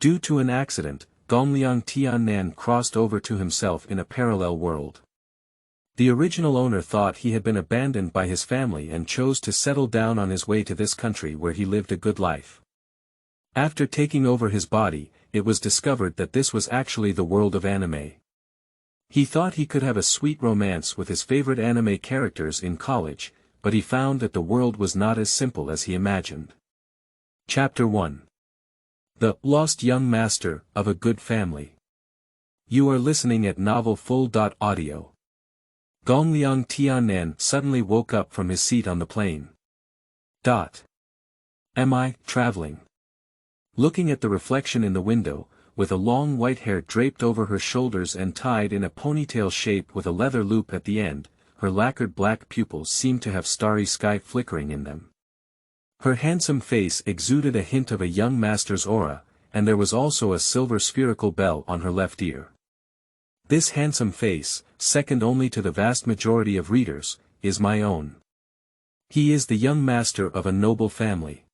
Due to an accident, Gongliang Tiannan crossed over to himself in a parallel world. The original owner thought he had been abandoned by his family and chose to settle down on his way to this country where he lived a good life. After taking over his body, it was discovered that this was actually the world of anime. He thought he could have a sweet romance with his favorite anime characters in college, but he found that the world was not as simple as he imagined. Chapter 1. The Lost Young Master of a Good Family. You are listening at novelfull.audio. Gongliang Tiannan suddenly woke up from his seat on the plane. Am I traveling? Looking at the reflection in the window, with a long white hair draped over her shoulders and tied in a ponytail shape with a leather loop at the end, her lacquered black pupils seemed to have starry sky flickering in them. Her handsome face exuded a hint of a young master's aura, and there was also a silver spherical bell on her left ear. This handsome face, second only to the vast majority of readers, is my own. He is the young master of a noble family.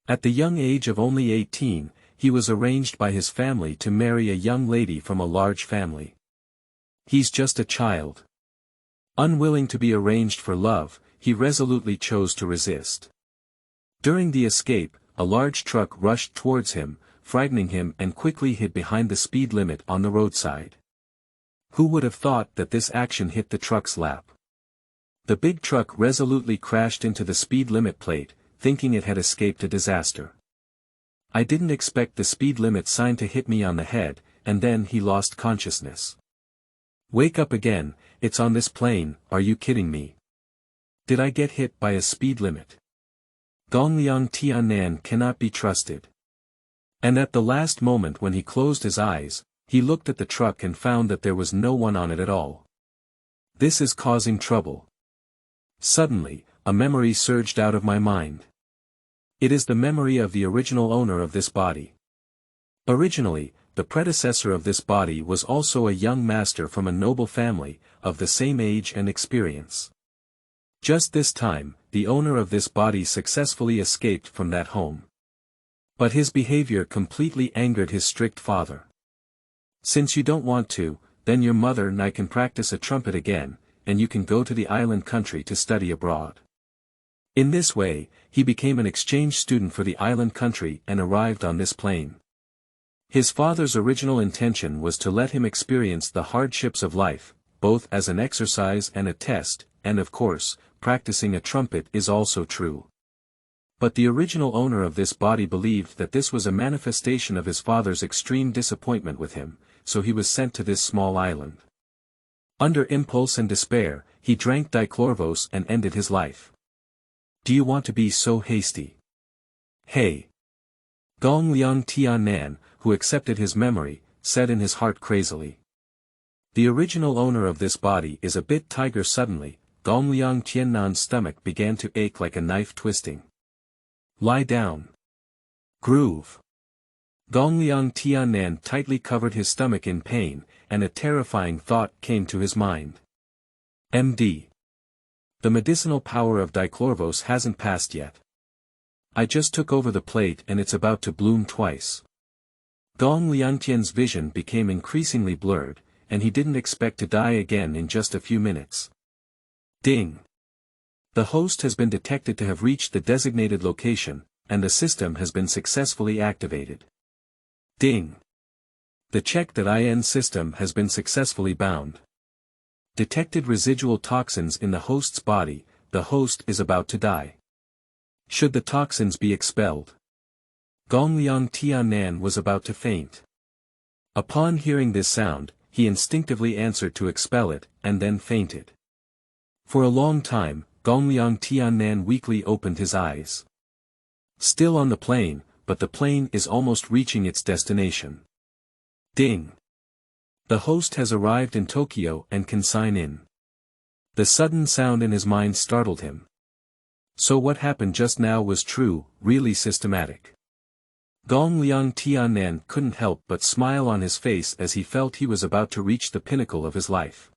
At the young age of only 18, he was arranged by his family to marry a young lady from a large family. He's just a child. Unwilling to be arranged for love, he resolutely chose to resist. During the escape, a large truck rushed towards him, frightening him and quickly hid behind the speed limit on the roadside. Who would have thought that this action hit the truck's lap? The big truck resolutely crashed into the speed limit plate, thinking it had escaped a disaster. I didn't expect the speed limit sign to hit me on the head, and then he lost consciousness. Wake up again, it's on this plane, are you kidding me? Did I get hit by a speed limit? Gongliang Tiannan cannot be trusted. And at the last moment when he closed his eyes, he looked at the truck and found that there was no one on it at all. This is causing trouble. Suddenly, a memory surged out of my mind. It is the memory of the original owner of this body. Originally, the predecessor of this body was also a young master from a noble family, of the same age and experience. Just this time, the owner of this body successfully escaped from that home. But his behavior completely angered his strict father. Since you don't want to, then your mother and I can practice a trumpet again, and you can go to the island country to study abroad. In this way, he became an exchange student for the island country and arrived on this plane. His father's original intention was to let him experience the hardships of life, both as an exercise and a test, and of course, practicing a trumpet is also true. But the original owner of this body believed that this was a manifestation of his father's extreme disappointment with him, so he was sent to this small island. Under impulse and despair, he drank dichlorvos and ended his life. Do you want to be so hasty? Hey! Gongliang Tiannan, who accepted his memory, said in his heart crazily. The original owner of this body is a bit tiger. Suddenly, Gongliang Tiannan's stomach began to ache like a knife twisting. Lie down. Groove. Gongliang Tiannan tightly covered his stomach in pain, and a terrifying thought came to his mind. MD. The medicinal power of dichlorvos hasn't passed yet. I just took over the plate and it's about to bloom twice. Gongliang Tiannan's vision became increasingly blurred, and he didn't expect to die again in just a few minutes. Ding. The host has been detected to have reached the designated location, and the system has been successfully activated. Ding. The check.in system has been successfully bound. Detected residual toxins in the host's body, the host is about to die. Should the toxins be expelled? Gongliang Tiannan was about to faint. Upon hearing this sound, he instinctively answered to expel it, and then fainted. For a long time, Gongliang Tiannan weakly opened his eyes. Still on the plane, but the plane is almost reaching its destination. Ding. The host has arrived in Tokyo and can sign in. The sudden sound in his mind startled him. So what happened just now was true, really systematic. Gongliang Tiannan couldn't help but smile on his face as he felt he was about to reach the pinnacle of his life.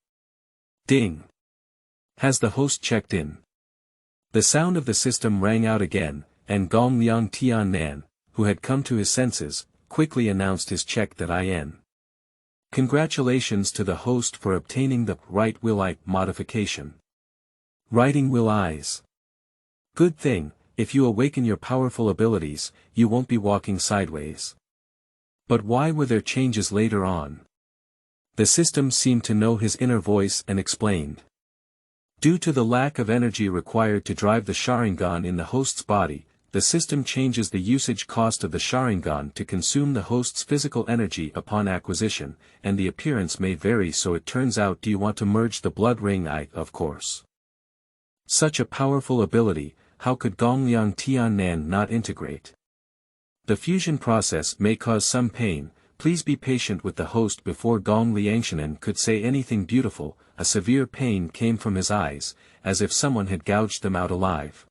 Ding. Has the host checked in? The sound of the system rang out again, and Gongliang Tiannan, who had come to his senses, quickly announced his check that IN. Congratulations to the host for obtaining the right will I modification. Writing will eyes. Good thing, if you awaken your powerful abilities, you won't be walking sideways. But why were there changes later on? The system seemed to know his inner voice and explained. Due to the lack of energy required to drive the Sharingan in the host's body, the system changes the usage cost of the Sharingan to consume the host's physical energy upon acquisition, and the appearance may vary, so it turns out do you want to merge the blood ring? Of course. Such a powerful ability, how could Gongliang Tiannan not integrate? The fusion process may cause some pain, please be patient with the host. Before Gongliang Tiannan could say anything beautiful, a severe pain came from his eyes, as if someone had gouged them out alive.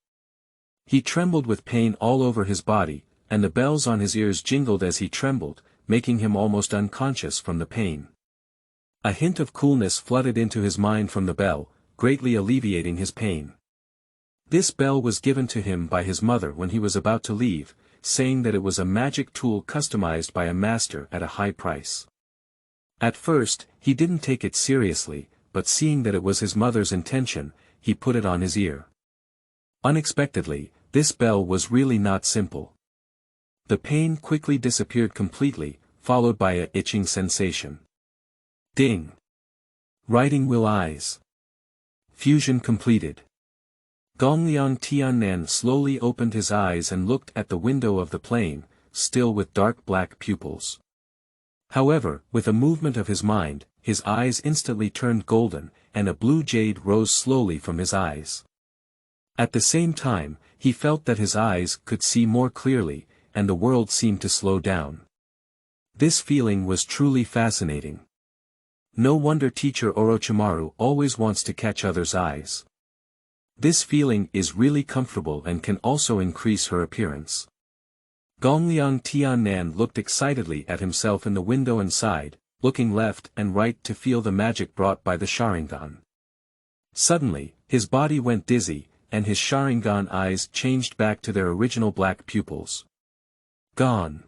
He trembled with pain all over his body, and the bells on his ears jingled as he trembled, making him almost unconscious from the pain. A hint of coolness flooded into his mind from the bell, greatly alleviating his pain. This bell was given to him by his mother when he was about to leave, saying that it was a magic tool customized by a master at a high price. At first, he didn't take it seriously, but seeing that it was his mother's intention, he put it on his ear. Unexpectedly, this bell was really not simple. The pain quickly disappeared completely, followed by a itching sensation. Ding! Writing will eyes. Fusion completed. Gongliang Tiannan slowly opened his eyes and looked at the window of the plane, still with dark black pupils. However, with a movement of his mind, his eyes instantly turned golden, and a blue jade rose slowly from his eyes. At the same time, he felt that his eyes could see more clearly, and the world seemed to slow down. This feeling was truly fascinating. No wonder teacher Orochimaru always wants to catch others' eyes. This feeling is really comfortable and can also increase her appearance. Gongliang Tiannan looked excitedly at himself in the window and sighed, looking left and right to feel the magic brought by the Sharingan. Suddenly, his body went dizzy, and his Sharingan eyes changed back to their original black pupils. Gone.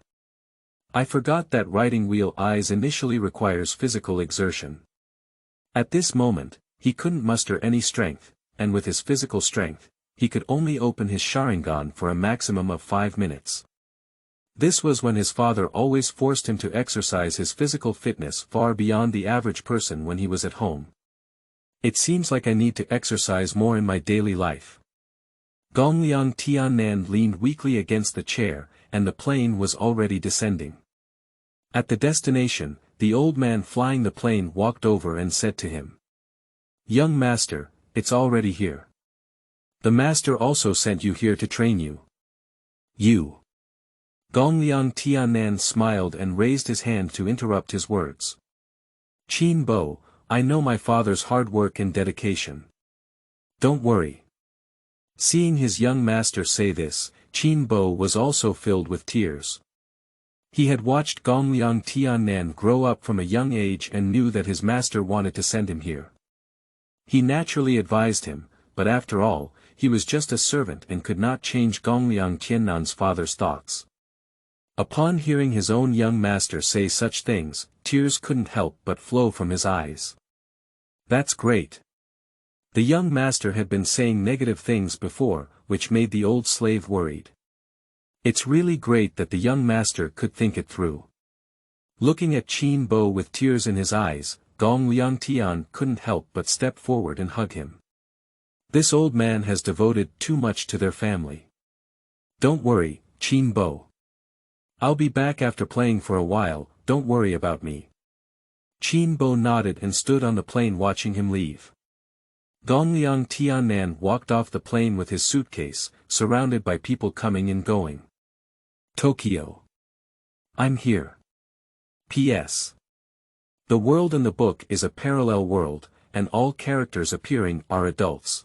I forgot that writing wheel eyes initially requires physical exertion. At this moment, he couldn't muster any strength, and with his physical strength, he could only open his Sharingan for a maximum of 5 minutes. This was when his father always forced him to exercise his physical fitness far beyond the average person when he was at home. It seems like I need to exercise more in my daily life. Gongliang Tiannan leaned weakly against the chair, and the plane was already descending. At the destination, the old man flying the plane walked over and said to him, "Young master, it's already here. The master also sent you here to train you." "You." Gongliang Tiannan smiled and raised his hand to interrupt his words. "Qin Bo, I know my father's hard work and dedication. Don't worry." Seeing his young master say this, Qin Bo was also filled with tears. He had watched Gongliang Tiannan grow up from a young age and knew that his master wanted to send him here. He naturally advised him, but after all, he was just a servant and could not change Gongliang Tiannan's father's thoughts. Upon hearing his own young master say such things, tears couldn't help but flow from his eyes. That's great. The young master had been saying negative things before, which made the old slave worried. It's really great that the young master could think it through. Looking at Qin Bo with tears in his eyes, Gongliang Tian couldn't help but step forward and hug him. This old man has devoted too much to their family. Don't worry, Qin Bo. I'll be back after playing for a while, don't worry about me. Qin Bo nodded and stood on the plane watching him leave. Gongliang Tiannan walked off the plane with his suitcase, surrounded by people coming and going. Tokyo. I'm here. P.S. The world in the book is a parallel world, and all characters appearing are adults.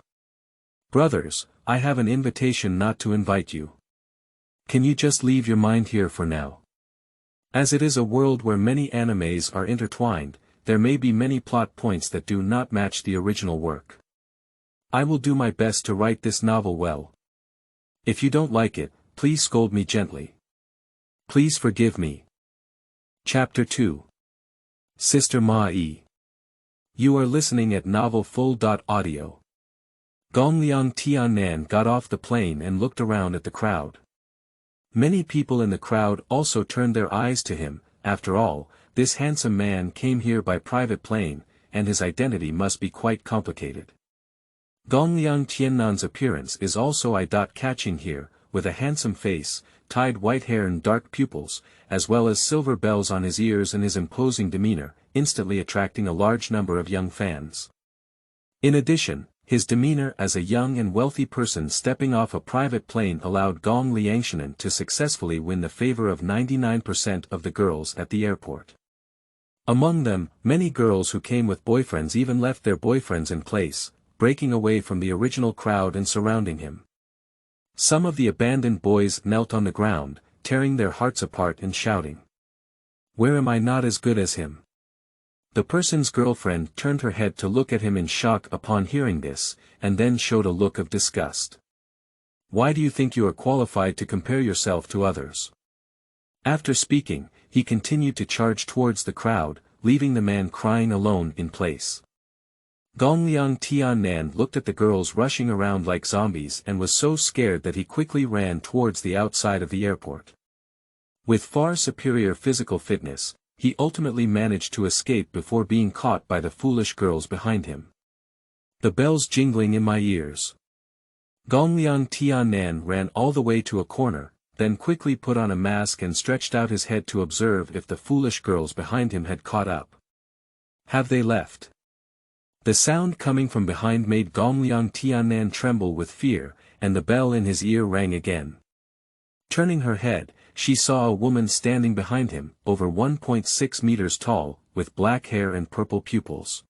Brothers, I have an invitation not to invite you. Can you just leave your mind here for now? As it is a world where many animes are intertwined, there may be many plot points that do not match the original work. I will do my best to write this novel well. If you don't like it, please scold me gently. Please forgive me. Chapter 2. Sister Ma-Yi. You are listening at novel full.audio. Gongliang Tiannan got off the plane and looked around at the crowd. Many people in the crowd also turned their eyes to him. After all, this handsome man came here by private plane, and his identity must be quite complicated. Gongliang Tiannan's appearance is also eye-catching here, with a handsome face, tied white hair and dark pupils, as well as silver bells on his ears and his imposing demeanor, instantly attracting a large number of young fans. In addition, his demeanor as a young and wealthy person stepping off a private plane allowed Gongliang Tiannan to successfully win the favor of 99% of the girls at the airport. Among them, many girls who came with boyfriends even left their boyfriends in place, breaking away from the original crowd and surrounding him. Some of the abandoned boys knelt on the ground, tearing their hearts apart and shouting, "Where am I not as good as him?" The person's girlfriend turned her head to look at him in shock upon hearing this, and then showed a look of disgust. "Why do you think you are qualified to compare yourself to others?" After speaking, he continued to charge towards the crowd, leaving the man crying alone in place. Gongliang Tiannan looked at the girls rushing around like zombies and was so scared that he quickly ran towards the outside of the airport. With far superior physical fitness, he ultimately managed to escape before being caught by the foolish girls behind him. The bells jingling in my ears. Gongliang Tiannan ran all the way to a corner, then quickly put on a mask and stretched out his head to observe if the foolish girls behind him had caught up. Have they left? The sound coming from behind made Gongliang Tiannan tremble with fear, and the bell in his ear rang again. Turning her head, she saw a woman standing behind him, over 1.6 meters tall, with black hair and purple pupils.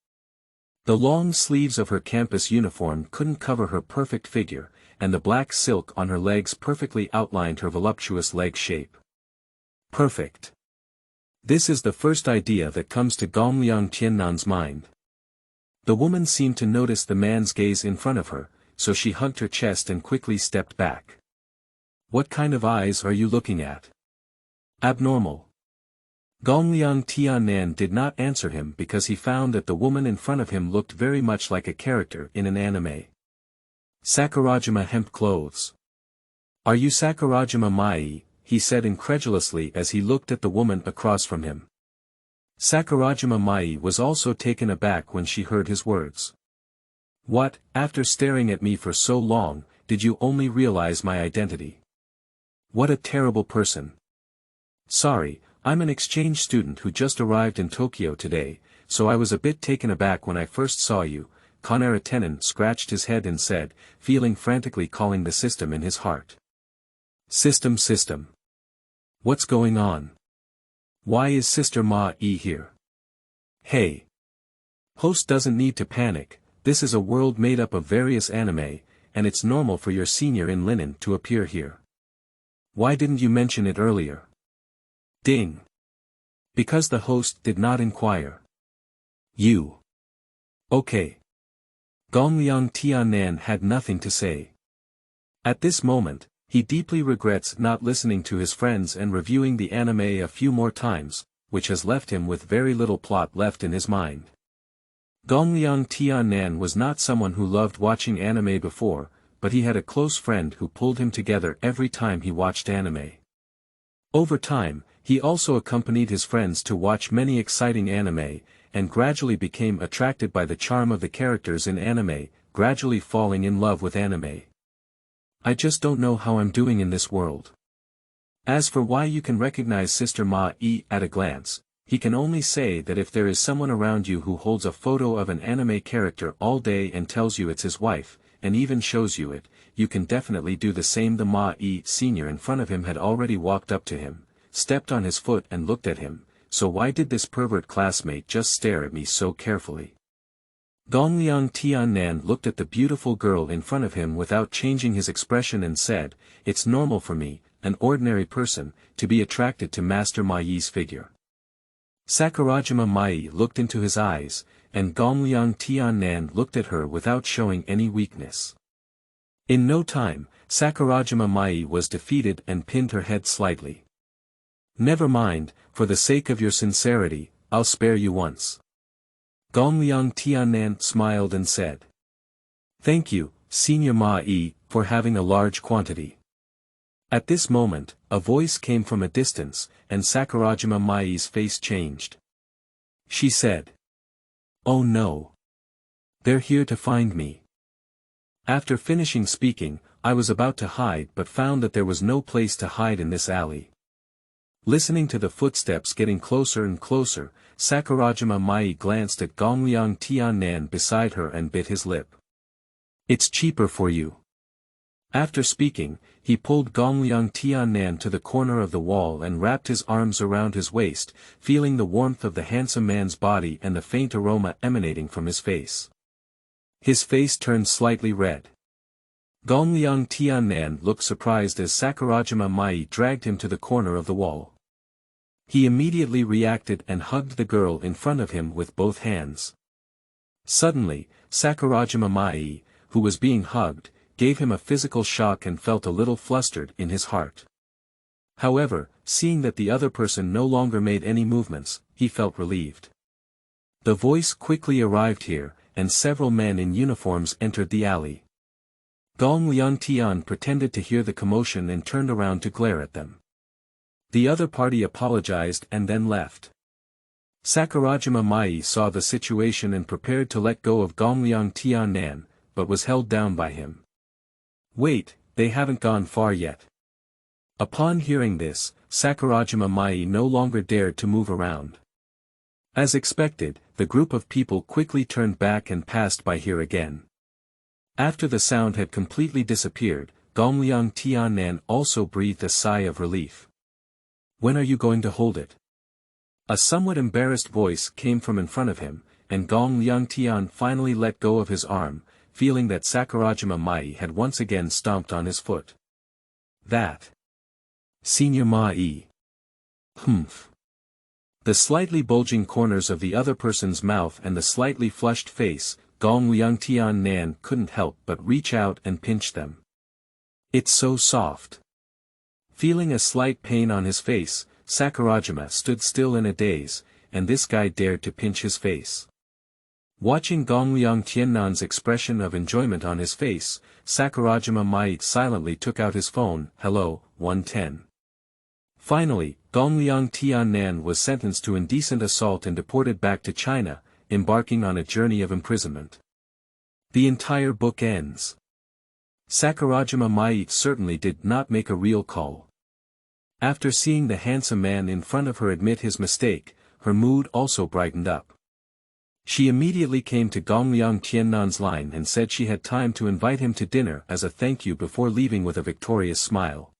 The long sleeves of her campus uniform couldn't cover her perfect figure, and the black silk on her legs perfectly outlined her voluptuous leg shape. Perfect. This is the first idea that comes to Gongliang Tiannan's mind. The woman seemed to notice the man's gaze in front of her, so she hugged her chest and quickly stepped back. "What kind of eyes are you looking at? Abnormal." Gongliang Tiannan did not answer him because he found that the woman in front of him looked very much like a character in an anime. Sakurajima hemp clothes. "Are you Sakurajima Mai?" he said incredulously as he looked at the woman across from him. Sakurajima Mai was also taken aback when she heard his words. "What, after staring at me for so long, did you only realize my identity? What a terrible person. Sorry, I'm an exchange student who just arrived in Tokyo today, so I was a bit taken aback when I first saw you." Gongliang Tiannan scratched his head and said, feeling frantically calling the system in his heart. System. What's going on? Why is Sister Ma-Yi here? Hey. Host doesn't need to panic, this is a world made up of various anime, and it's normal for your senior in linen to appear here. Why didn't you mention it earlier? Ding. Because the host did not inquire. You. Okay. Gongliang Tiannan had nothing to say. At this moment, he deeply regrets not listening to his friends and reviewing the anime a few more times, which has left him with very little plot left in his mind. Gongliang Tiannan was not someone who loved watching anime before, but he had a close friend who pulled him together every time he watched anime. Over time, he also accompanied his friends to watch many exciting anime, and gradually became attracted by the charm of the characters in anime, gradually falling in love with anime. I just don't know how I'm doing in this world. As for why you can recognize Sister Ma-Yi at a glance, he can only say that if there is someone around you who holds a photo of an anime character all day and tells you it's his wife, and even shows you it, you can definitely do the same. The Ma-Yi senior in front of him had already walked up to him, stepped on his foot and looked at him, so why did this pervert classmate just stare at me so carefully? Gongliang Tiannan looked at the beautiful girl in front of him without changing his expression and said, "It's normal for me, an ordinary person, to be attracted to Master Ma-Yi's figure." Sakurajima Mai looked into his eyes, and Gongliang Tiannan looked at her without showing any weakness. In no time, Sakurajima Mai was defeated and pinned her head slightly. Never mind, for the sake of your sincerity, I'll spare you once. Gongliang Tiannan smiled and said. Thank you, Senior Ma-yi, for having a large quantity. At this moment, a voice came from a distance, and Sakurajima Mai's face changed. She said. Oh no. They're here to find me. After finishing speaking, I was about to hide but found that there was no place to hide in this alley. Listening to the footsteps getting closer and closer, Sakurajima Mai glanced at Gongliang Tiannan beside her and bit his lip. It's cheaper for you. After speaking, he pulled Gongliang Tiannan to the corner of the wall and wrapped his arms around his waist, feeling the warmth of the handsome man's body and the faint aroma emanating from his face. His face turned slightly red. Gongliang Tiannan looked surprised as Sakurajima Mai dragged him to the corner of the wall. He immediately reacted and hugged the girl in front of him with both hands. Suddenly, Sakurajima Mai, who was being hugged, gave him a physical shock and felt a little flustered in his heart. However, seeing that the other person no longer made any movements, he felt relieved. The voice quickly arrived here, and several men in uniforms entered the alley. Gongliang Tian pretended to hear the commotion and turned around to glare at them. The other party apologized and then left. Sakurajima Mai saw the situation and prepared to let go of Gongliang Tiannan, but was held down by him. Wait, they haven't gone far yet. Upon hearing this, Sakurajima Mai no longer dared to move around. As expected, the group of people quickly turned back and passed by here again. After the sound had completely disappeared, Gongliang Tiannan also breathed a sigh of relief. When are you going to hold it? A somewhat embarrassed voice came from in front of him, and Gongliang Tian finally let go of his arm, feeling that Sakurajima Mai had once again stomped on his foot. That. Senior Mai. Humph. The slightly bulging corners of the other person's mouth and the slightly flushed face, Gongliang Tiannan couldn't help but reach out and pinch them. It's so soft. Feeling a slight pain on his face, Sakurajima stood still in a daze, and this guy dared to pinch his face. Watching Gongliang Tiannan's expression of enjoyment on his face, Sakurajima Mai silently took out his phone. Hello, 110. Finally, Gongliang Tiannan was sentenced to indecent assault and deported back to China, embarking on a journey of imprisonment. The entire book ends. Sakurajima Mai certainly did not make a real call. After seeing the handsome man in front of her admit his mistake, her mood also brightened up. She immediately came to Gongliang Tiannan's line and said she had time to invite him to dinner as a thank you before leaving with a victorious smile.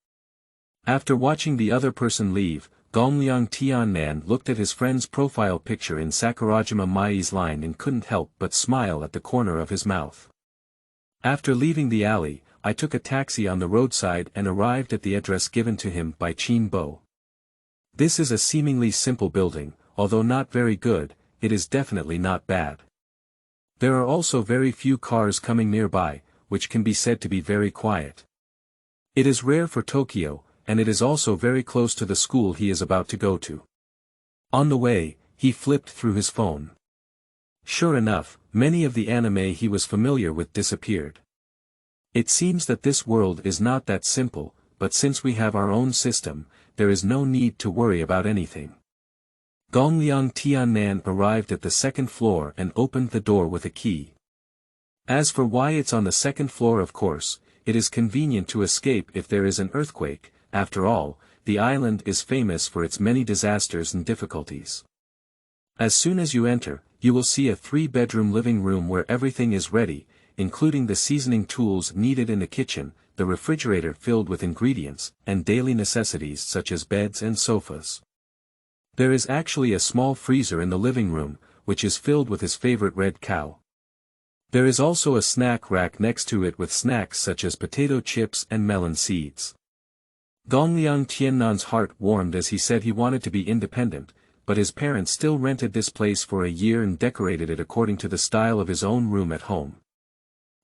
After watching the other person leave, Gongliang Tiannan looked at his friend's profile picture in Sakurajima Mai's line and couldn't help but smile at the corner of his mouth. After leaving the alley, I took a taxi on the roadside and arrived at the address given to him by Chin Bo. This is a seemingly simple building, although not very good, it is definitely not bad. There are also very few cars coming nearby, which can be said to be very quiet. It is rare for Tokyo, and it is also very close to the school he is about to go to. On the way, he flipped through his phone. Sure enough, many of the anime he was familiar with disappeared. It seems that this world is not that simple, but since we have our own system, there is no need to worry about anything. Gongliang Tiannan arrived at the second floor and opened the door with a key. As for why it's on the second floor, of course, it is convenient to escape if there is an earthquake. After all, the island is famous for its many disasters and difficulties. As soon as you enter, you will see a 3-bedroom living room where everything is ready, including the seasoning tools needed in the kitchen, the refrigerator filled with ingredients, and daily necessities such as beds and sofas. There is actually a small freezer in the living room, which is filled with his favorite red cow. There is also a snack rack next to it with snacks such as potato chips and melon seeds. Gongliang Tiannan's heart warmed as he said he wanted to be independent, but his parents still rented this place for a year and decorated it according to the style of his own room at home.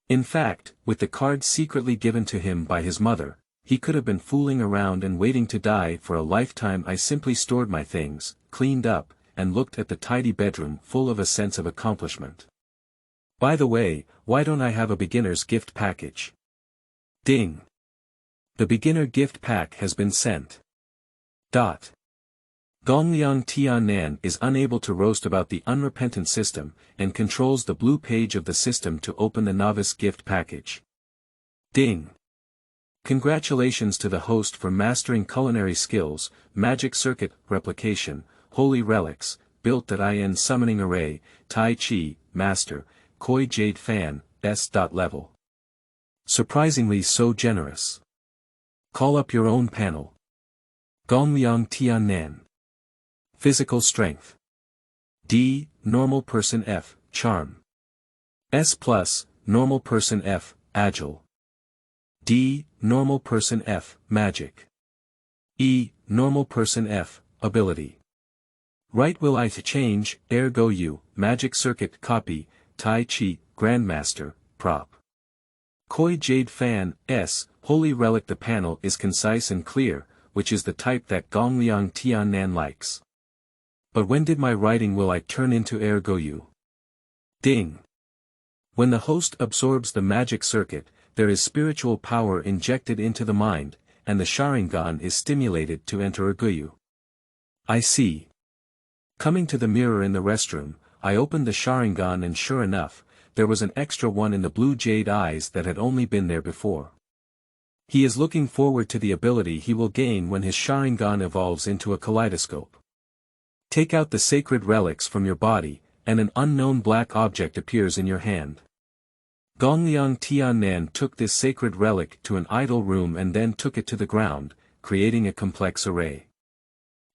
In fact, with the card secretly given to him by his mother, he could have been fooling around and waiting to die for a lifetime. I simply stored my things, cleaned up, and looked at the tidy bedroom full of a sense of accomplishment. By the way, why don't I have a beginner's gift package? Ding! The beginner gift pack has been sent. Gongliang Tiannan is unable to roast about the unrepentant system, and controls the blue page of the system to open the novice gift package. Ding! Congratulations to the host for mastering culinary skills, magic circuit, replication, holy relics, built.In summoning array, Tai Chi, master, Koi Jade fan, S.level. Surprisingly so generous. Call up your own panel. Gongliang Tiannan. Physical strength. D, normal person F, charm. S+, normal person F, agile. D, normal person F, magic. E, normal person F, ability. Right will I to change, ergo U, magic circuit copy, Tai Chi, grandmaster, prop. Koi Jade fan, S, holy relic. The panel is concise and clear, which is the type that Gongliang Tiannan likes. But when did my writing will I turn into ergo U? Ding! When the host absorbs the magic circuit, there is spiritual power injected into the mind, and the Sharingan is stimulated to enter ergo U. I see. Coming to the mirror in the restroom, I opened the Sharingan and sure enough, there was an extra one in the blue jade eyes that had only been there before. He is looking forward to the ability he will gain when his Sharingan evolves into a kaleidoscope. Take out the sacred relics from your body, and an unknown black object appears in your hand. Gongliang Tiannan took this sacred relic to an idol room and then took it to the ground, creating a complex array.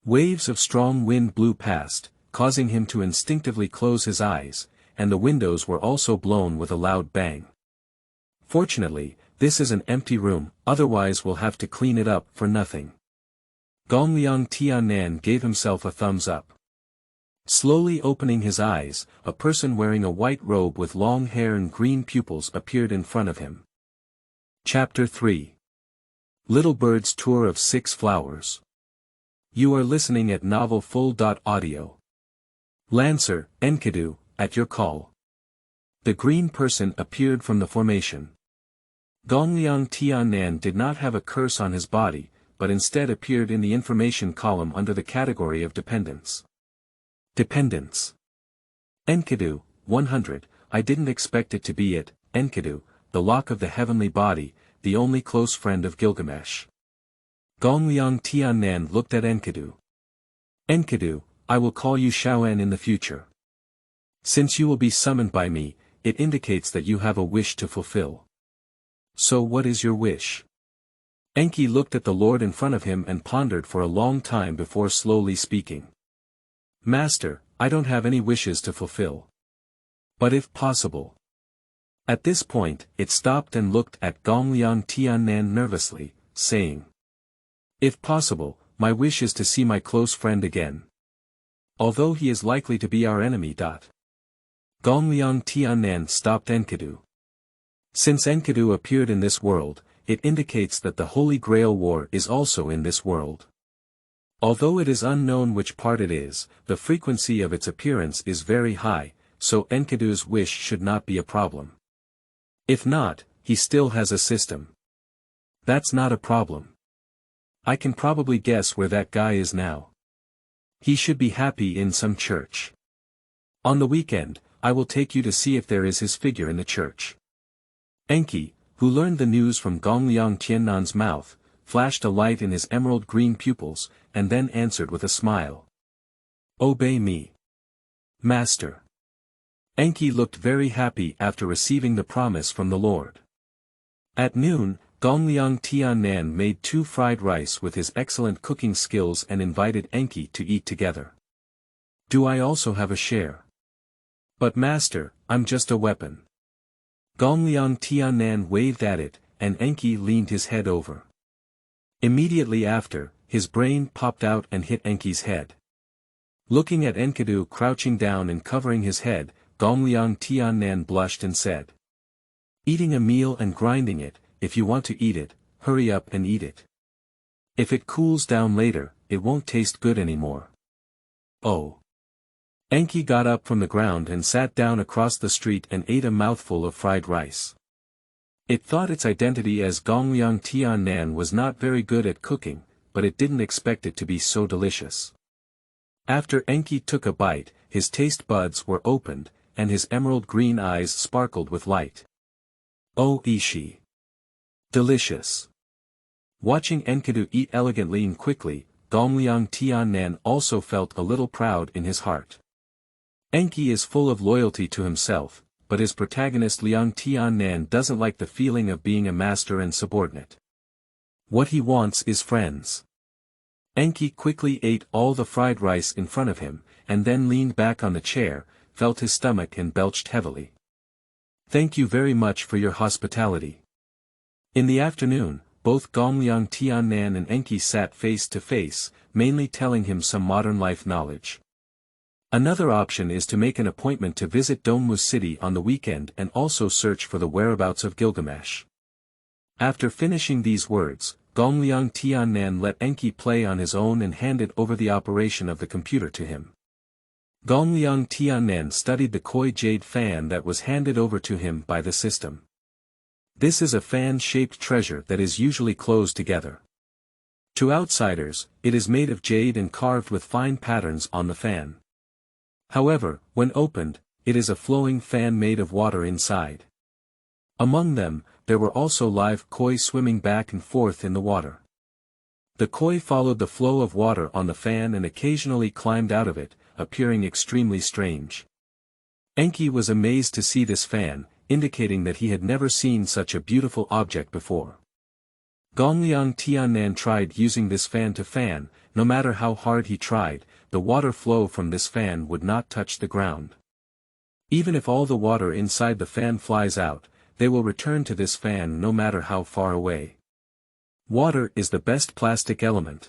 Waves of strong wind blew past, causing him to instinctively close his eyes, and the windows were also blown with a loud bang. Fortunately, this is an empty room, otherwise we'll have to clean it up for nothing. Gongliang Tiannan gave himself a thumbs up. Slowly opening his eyes, a person wearing a white robe with long hair and green pupils appeared in front of him. Chapter 3. Little Bird's Tour of 6 Flowers. You are listening at Novel Full.audio. Lancer, Enkidu, at your call. The green person appeared from the formation. Gongliang Tiannan did not have a curse on his body, but instead appeared in the information column under the category of dependence. Dependence. Enkidu, 100, I didn't expect it to be it, Enkidu, the lock of the heavenly body, the only close friend of Gilgamesh. Gongliang Tiannan looked at Enkidu. Enkidu, I will call you Shaoan in the future. Since you will be summoned by me, it indicates that you have a wish to fulfill. So what is your wish? Enki looked at the Lord in front of him and pondered for a long time before slowly speaking. Master, I don't have any wishes to fulfill. But if possible. At this point, it stopped and looked at Gongliang Tiannan nervously, saying. If possible, my wish is to see my close friend again. Although he is likely to be our enemy. Gongliang Tiannan stopped Enkidu. Since Enkidu appeared in this world, it indicates that the Holy Grail War is also in this world. Although it is unknown which part it is, the frequency of its appearance is very high, so Enkidu's wish should not be a problem. If not, he still has a system. That's not a problem. I can probably guess where that guy is now. He should be happy in some church. On the weekend, I will take you to see if there is his figure in the church. Enki, who learned the news from Gongliang Tiannan's mouth, flashed a light in his emerald green pupils, and then answered with a smile. Obey me. Master. Enki looked very happy after receiving the promise from the Lord. At noon, Gongliang Tiannan made 2 fried rice with his excellent cooking skills and invited Enki to eat together. Do I also have a share? But master, I'm just a weapon. Gongliang Tiannan waved at it, and Enki leaned his head over. Immediately after, his brain popped out and hit Enki's head. Looking at Enkidu crouching down and covering his head, Gongliang Tiannan blushed and said. Eating a meal and grinding it, if you want to eat it, hurry up and eat it. If it cools down later, it won't taste good anymore. Oh. Enki got up from the ground and sat down across the street and ate a mouthful of fried rice. It thought its identity as Gongliang Tiannan was not very good at cooking, but it didn't expect it to be so delicious. After Enki took a bite, his taste buds were opened, and his emerald green eyes sparkled with light. Oh Ishi! Delicious! Watching Enkidu eat elegantly and quickly, Gongliang Tiannan also felt a little proud in his heart. Enki is full of loyalty to himself, but his protagonist Liang Tiannan doesn't like the feeling of being a master and subordinate. What he wants is friends. Enki quickly ate all the fried rice in front of him, and then leaned back on the chair, felt his stomach and belched heavily. Thank you very much for your hospitality. In the afternoon, both Gongliang Tiannan and Enki sat face to face, mainly telling him some modern life knowledge. Another option is to make an appointment to visit Dongmu City on the weekend and also search for the whereabouts of Gilgamesh. After finishing these words, Gongliang Tiannan let Enki play on his own and handed over the operation of the computer to him. Gongliang Tiannan studied the koi jade fan that was handed over to him by the system. This is a fan-shaped treasure that is usually closed together. To outsiders, it is made of jade and carved with fine patterns on the fan. However, when opened, it is a flowing fan made of water inside. Among them, there were also live koi swimming back and forth in the water. The koi followed the flow of water on the fan and occasionally climbed out of it, appearing extremely strange. Enki was amazed to see this fan, indicating that he had never seen such a beautiful object before. Gongliang Tiannan tried using this fan to fan. No matter how hard he tried, the water flow from this fan would not touch the ground. Even if all the water inside the fan flies out, they will return to this fan no matter how far away. Water is the best plastic element.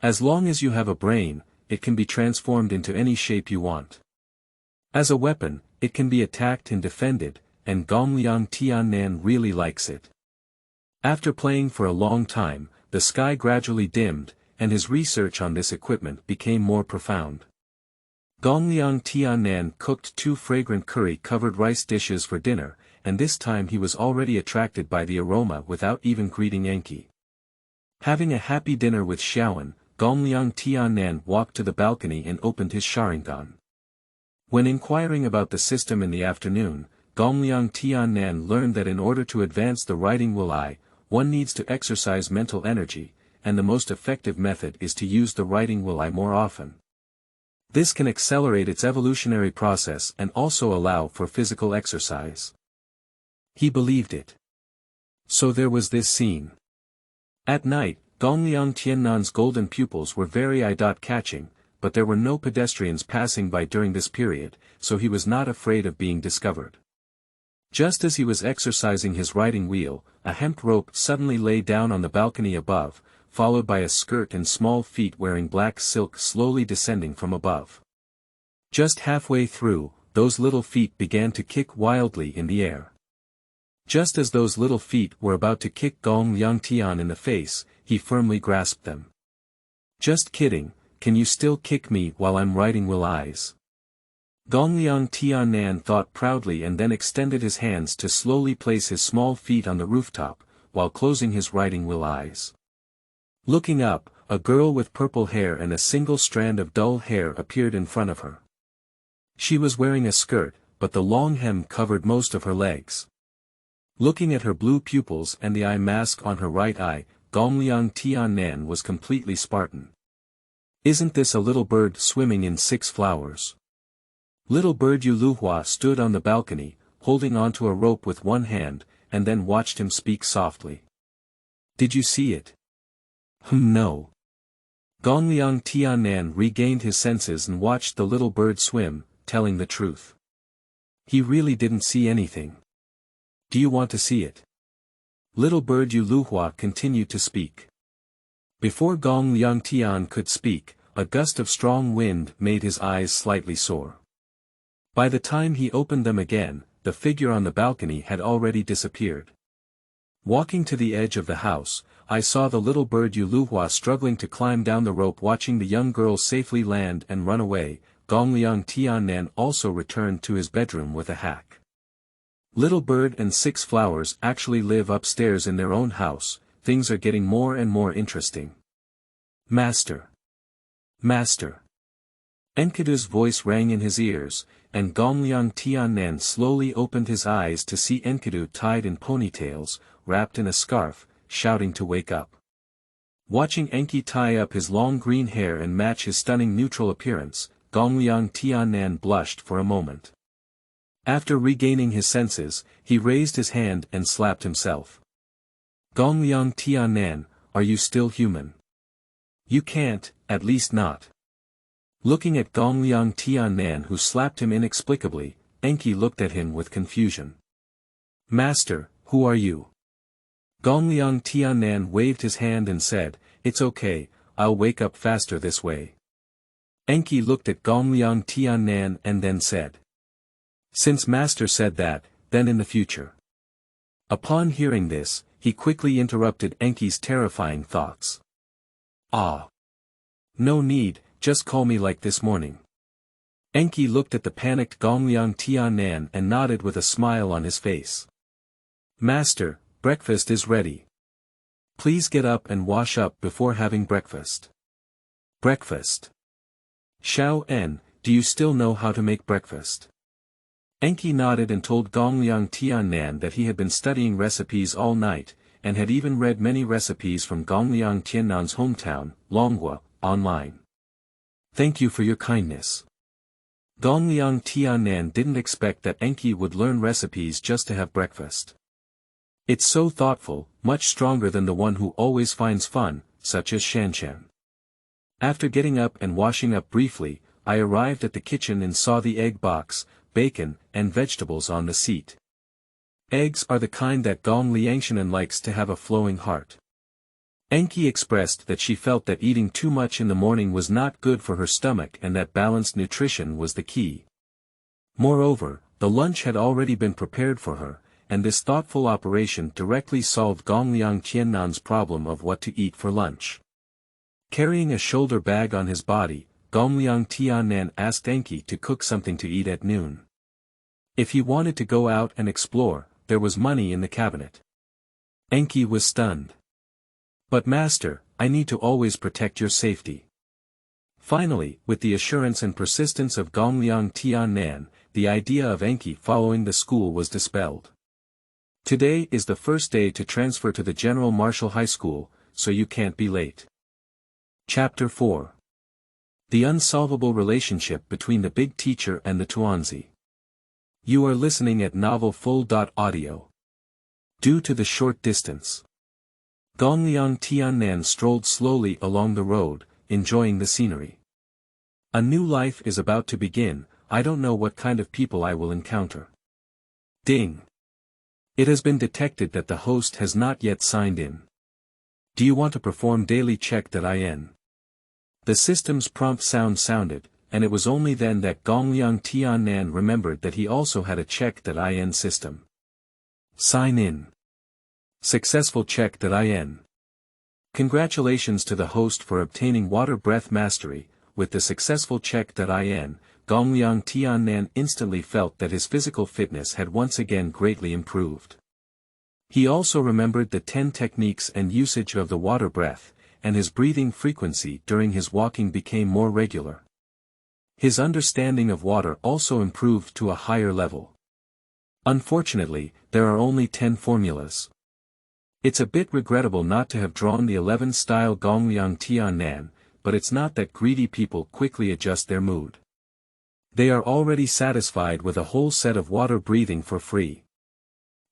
As long as you have a brain, it can be transformed into any shape you want. As a weapon, it can be attacked and defended, and Gongliang Tiannan really likes it. After playing for a long time, the sky gradually dimmed, and his research on this equipment became more profound. Gongliang Tiannan cooked 2 fragrant curry-covered rice dishes for dinner, and this time he was already attracted by the aroma without even greeting Enki. Having a happy dinner with Xiaoan, Gongliang Tiannan walked to the balcony and opened his Sharingan. When inquiring about the system in the afternoon, Gongliang Tiannan learned that in order to advance the writing will-I, one needs to exercise mental energy, and the most effective method is to use the writing will-I more often. This can accelerate its evolutionary process and also allow for physical exercise. He believed it. So there was this scene. At night, Gongliang Tiannan's golden pupils were very eye-catching, but there were no pedestrians passing by during this period, so he was not afraid of being discovered. Just as he was exercising his writing wheel, a hemp rope suddenly lay down on the balcony above, followed by a skirt and small feet wearing black silk slowly descending from above. Just halfway through, those little feet began to kick wildly in the air. Just as those little feet were about to kick Gongliang Tian in the face, he firmly grasped them. Just kidding, can you still kick me while I'm writing will-I's? Gongliang Tiannan thought proudly and then extended his hands to slowly place his small feet on the rooftop, while closing his writing will-I's. Looking up, a girl with purple hair and a single strand of dull hair appeared in front of her. She was wearing a skirt, but the long hem covered most of her legs. Looking at her blue pupils and the eye mask on her right eye, Gongliang Tiannan was completely Spartan. Isn't this a little bird swimming in 6 flowers? Little bird Yu Luhua stood on the balcony, holding onto a rope with one hand, and then watched him speak softly. Did you see it? No. Gongliang Tiannan regained his senses and watched the little bird swim, telling the truth. He really didn't see anything. Do you want to see it? Little bird Yu Luhua continued to speak. Before Gongliang Tian could speak, a gust of strong wind made his eyes slightly sore. By the time he opened them again, the figure on the balcony had already disappeared. Walking to the edge of the house, I saw the little bird Yuluhua struggling to climb down the rope, watching the young girl safely land and run away. Gongliang Tiannan also returned to his bedroom with a hack. Little Bird and 6 Flowers actually live upstairs in their own house. Things are getting more and more interesting. Master. Master. Enkidu's voice rang in his ears, and Gongliang Tiannan slowly opened his eyes to see Enkidu tied in ponytails, wrapped in a scarf, shouting to wake up. Watching Enki tie up his long green hair and match his stunning neutral appearance, Gongliang Tiannan blushed for a moment. After regaining his senses, he raised his hand and slapped himself. Gongliang Tiannan, are you still human? You can't, at least not. Looking at Gongliang Tiannan, who slapped him inexplicably, Enki looked at him with confusion. Master, who are you? Gongliang Tiannan waved his hand and said, It's okay, I'll wake up faster this way. Enki looked at Gongliang Tiannan and then said. Since Master said that, then in the future. Upon hearing this, he quickly interrupted Enki's terrifying thoughts. Ah. No need, just call me like this morning. Enki looked at the panicked Gongliang Tiannan and nodded with a smile on his face. Master, breakfast is ready. Please get up and wash up before having breakfast. Breakfast. Xiao En, do you still know how to make breakfast? Enki nodded and told Gongliang Tiannan that he had been studying recipes all night, and had even read many recipes from Gongliang Tiannan's hometown, Longhua, online. Thank you for your kindness. Gongliang Tiannan didn't expect that Enki would learn recipes just to have breakfast. It's so thoughtful, much stronger than the one who always finds fun, such as Shanshan. After getting up and washing up briefly, I arrived at the kitchen and saw the egg box, bacon, and vegetables on the seat. Eggs are the kind that Gongliang Tiannan likes to have a flowing heart. Enki expressed that she felt that eating too much in the morning was not good for her stomach and that balanced nutrition was the key. Moreover, the lunch had already been prepared for her, and this thoughtful operation directly solved Gongliang Tiannan's problem of what to eat for lunch. Carrying a shoulder bag on his body, Gongliang Tiannan asked Enki to cook something to eat at noon. If he wanted to go out and explore, there was money in the cabinet. Enki was stunned. But Master, I need to always protect your safety. Finally, with the assurance and persistence of Gongliang Tiannan, the idea of Enki following the school was dispelled. Today is the first day to transfer to the General Martial High School, so you can't be late. Chapter 4. The unsolvable relationship between the big teacher and the Tuanzi. You are listening at novel full.audio. Due to the short distance, Gongliang Tiannan strolled slowly along the road, enjoying the scenery. A new life is about to begin, I don't know what kind of people I will encounter. Ding. It has been detected that the host has not yet signed in. Do you want to perform daily check.in? The system's prompt sound sounded, and it was only then that Gongliang Tiannan remembered that he also had a check.in system. Sign in. Successful check.in. Congratulations to the host for obtaining water breath mastery. With the successful check.in, Gongliang Tiannan instantly felt that his physical fitness had once again greatly improved. He also remembered the 10 techniques and usage of the water breath, and his breathing frequency during his walking became more regular. His understanding of water also improved to a higher level. Unfortunately, there are only 10 formulas. It's a bit regrettable not to have drawn the 11-style Gongliang Tiannan, but it's not that greedy people quickly adjust their mood. They are already satisfied with a whole set of water breathing for free.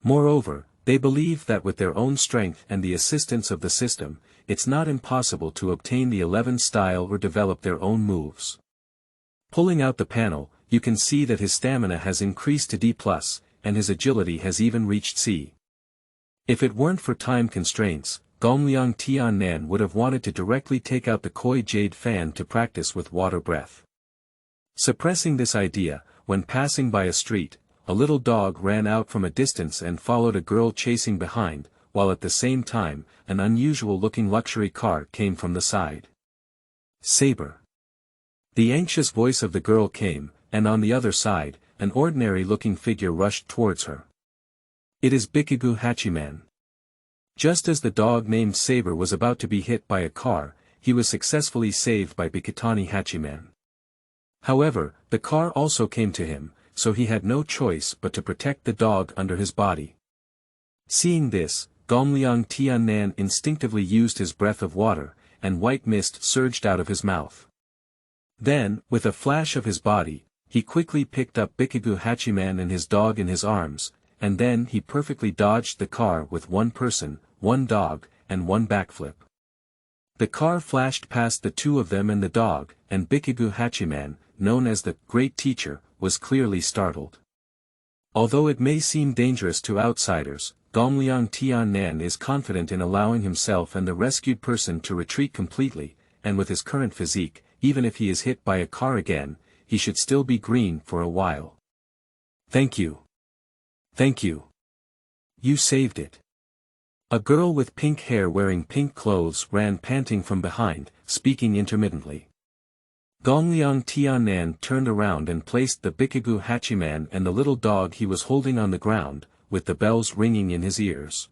Moreover, they believe that with their own strength and the assistance of the system, it's not impossible to obtain the 11 style or develop their own moves. Pulling out the panel, you can see that his stamina has increased to D+, and his agility has even reached C. If it weren't for time constraints, Gongliang Tiannan would have wanted to directly take out the koi jade fan to practice with water breath. Suppressing this idea, when passing by a street, a little dog ran out from a distance and followed a girl chasing behind, while at the same time, an unusual-looking luxury car came from the side. Saber. The anxious voice of the girl came, and on the other side, an ordinary-looking figure rushed towards her. It is Bikigu Hachiman. Just as the dog named Saber was about to be hit by a car, he was successfully saved by Bikitani Hachiman. However, the car also came to him, so he had no choice but to protect the dog under his body. Seeing this, Gongliang Tiannan instinctively used his breath of water, and white mist surged out of his mouth. Then, with a flash of his body, he quickly picked up Bikigu Hachiman and his dog in his arms, and then he perfectly dodged the car with one person, one dog, and one backflip. The car flashed past the two of them and the dog, and Bikigu Hachiman, known as the Great Teacher, was clearly startled. Although it may seem dangerous to outsiders, Gongliang Tiannan is confident in allowing himself and the rescued person to retreat completely, and with his current physique, even if he is hit by a car again, he should still be green for a while. Thank you. Thank you. You saved it. A girl with pink hair wearing pink clothes ran panting from behind, speaking intermittently. Gongliang Tiannan turned around and placed the Bikigu Hachiman and the little dog he was holding on the ground, with the bells ringing in his ears.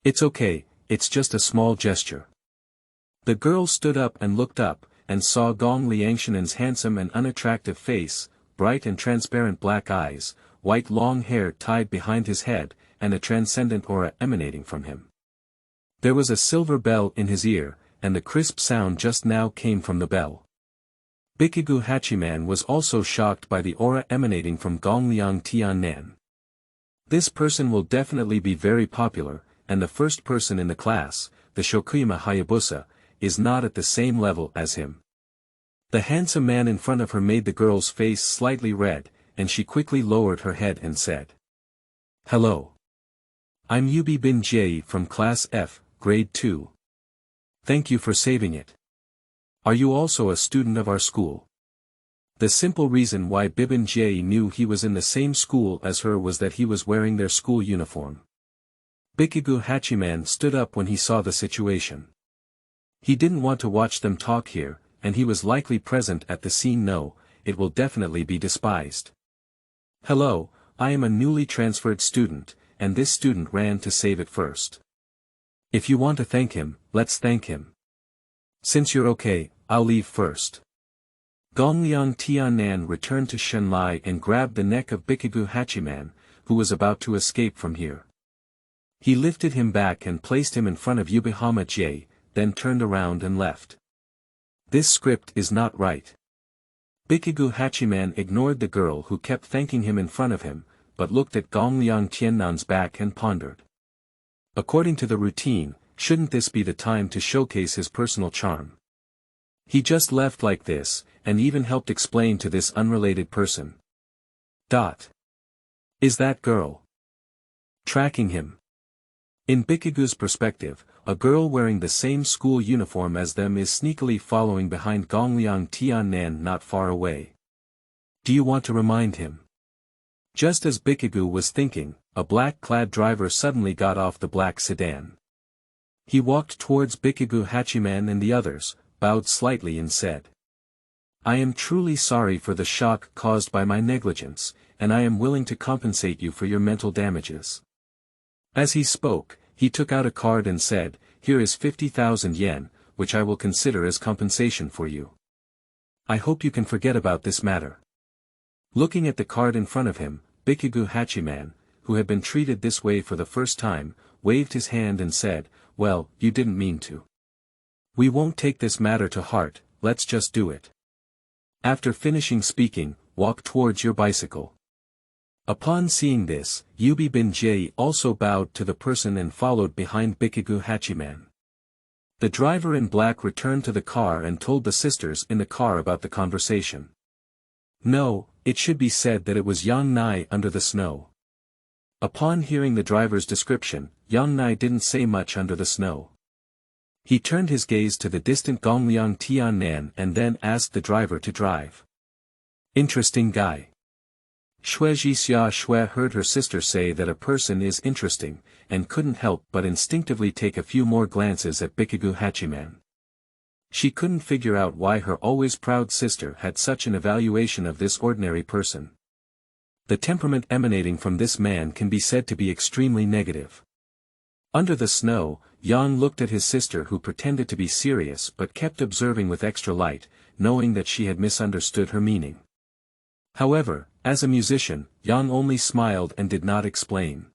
It's okay, it's just a small gesture. The girl stood up and looked up, and saw Gongliang Tiannan's handsome and unattractive face, bright and transparent black eyes, white long hair tied behind his head, and a transcendent aura emanating from him. There was a silver bell in his ear, and the crisp sound just now came from the bell. Bikigu Hachiman was also shocked by the aura emanating from Gongliang Tiannan. This person will definitely be very popular, and the first person in the class, the Shokuyama Hayabusa, is not at the same level as him. The handsome man in front of her made the girl's face slightly red, and she quickly lowered her head and said, "Hello. I'm Yubi Bin Jie from Class F, Grade 2. Thank you for saving it. Are you also a student of our school?" The simple reason why Bibin Jie knew he was in the same school as her was that he was wearing their school uniform. Bikigu Hachiman stood up when he saw the situation. He didn't want to watch them talk here, and he was likely present at the scene. No, it will definitely be despised. "Hello, I am a newly transferred student, and this student ran to save it first. If you want to thank him, let's thank him. Since you're okay, I'll leave first." Gongliang Tiannan returned to Shenlai and grabbed the neck of Bikigu Hachiman, who was about to escape from here. He lifted him back and placed him in front of Yubihama Jie, then turned around and left. This script is not right. Bikigu Hachiman ignored the girl who kept thanking him in front of him, but looked at Gongliang Tiannan's back and pondered. According to the routine, shouldn't this be the time to showcase his personal charm? He just left like this, and even helped explain to this unrelated person. Is that girl tracking him? In Bikigu's perspective, a girl wearing the same school uniform as them is sneakily following behind Gongliang Tiannan not far away. Do you want to remind him? Just as Bikigu was thinking, a black-clad driver suddenly got off the black sedan. He walked towards Bikigu Hachiman and the others, bowed slightly and said, "I am truly sorry for the shock caused by my negligence, and I am willing to compensate you for your mental damages." As he spoke, he took out a card and said, "Here is 50,000 yen, which I will consider as compensation for you. I hope you can forget about this matter." Looking at the card in front of him, Bikigu Hachiman, who had been treated this way for the first time, waved his hand and said, "Well, you didn't mean to. We won't take this matter to heart, let's just do it. After finishing speaking, walk towards your bicycle." Upon seeing this, Yubi Bin Jie also bowed to the person and followed behind Bikigu Hachiman. The driver in black returned to the car and told the sisters in the car about the conversation. No, it should be said that it was Yang Nai under the snow. Upon hearing the driver's description, Yang Nai didn't say much under the snow. He turned his gaze to the distant Gongliang Tiannan and then asked the driver to drive. Interesting guy. Xue Xue heard her sister say that a person is interesting, and couldn't help but instinctively take a few more glances at Bikugu Hachiman. She couldn't figure out why her always proud sister had such an evaluation of this ordinary person. The temperament emanating from this man can be said to be extremely negative. Under the snow, Yang looked at his sister, who pretended to be serious but kept observing with extra light, knowing that she had misunderstood her meaning. However, as a musician, Yang only smiled and did not explain.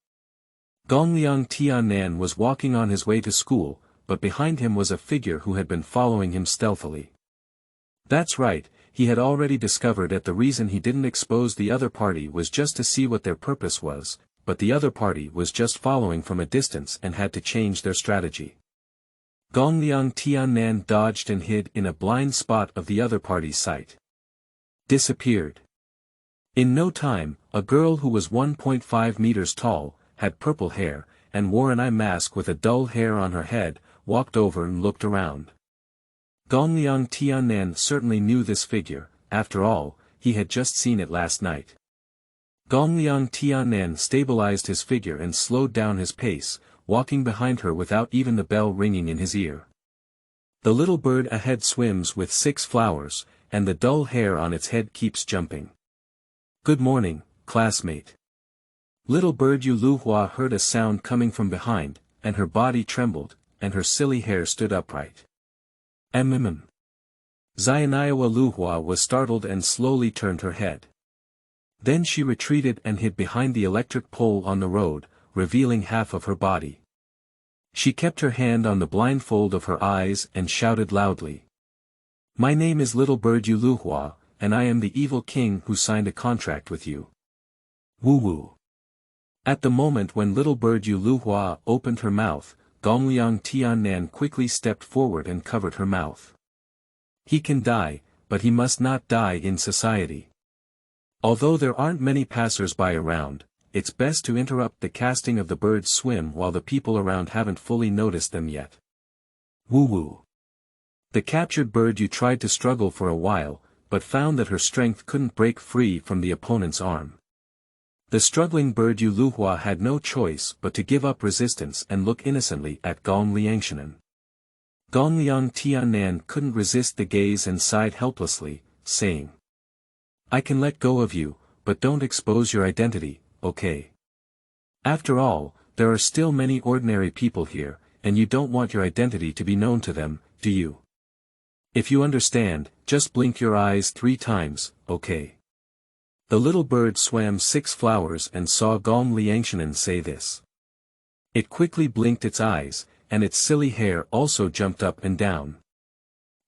Gongliang Tiannan was walking on his way to school, but behind him was a figure who had been following him stealthily. That's right, he had already discovered that the reason he didn't expose the other party was just to see what their purpose was, but the other party was just following from a distance and had to change their strategy. Gongliang Tiannan dodged and hid in a blind spot of the other party's sight. Disappeared. In no time, a girl who was 1.5 meters tall, had purple hair, and wore an eye mask with a dull hair on her head, walked over and looked around. Gongliang Tiannan certainly knew this figure, after all, he had just seen it last night. Gongliang Tiannan stabilized his figure and slowed down his pace, walking behind her without even the bell ringing in his ear. The little bird ahead swims with 6 flowers, and the dull hair on its head keeps jumping. Good morning, classmate. Little bird Yu Luhua heard a sound coming from behind, and her body trembled, and her silly hair stood upright. Zianayawa Luhua was startled and slowly turned her head. Then she retreated and hid behind the electric pole on the road, revealing half of her body. She kept her hand on the blindfold of her eyes and shouted loudly. My name is Little Bird Yu Luhua, and I am the evil king who signed a contract with you. Woo-woo. At the moment when Little Bird Yu Luhua opened her mouth, Gongliang Tiannan quickly stepped forward and covered her mouth. He can die, but he must not die in society. Although there aren't many passers-by around, it's best to interrupt the casting of the bird's swim while the people around haven't fully noticed them yet. Woo-woo. The captured bird Yu tried to struggle for a while, but found that her strength couldn't break free from the opponent's arm. The struggling bird Yu Luhua had no choice but to give up resistance and look innocently at Gongliang Tiannan. Gongliang Tiannan couldn't resist the gaze and sighed helplessly, saying, I can let go of you, but don't expose your identity, okay? After all, there are still many ordinary people here, and you don't want your identity to be known to them, do you? If you understand, just blink your eyes 3 times, okay? The little bird swam 6 flowers and saw Gongliang Tiannan say this. It quickly blinked its eyes, and its silly hair also jumped up and down.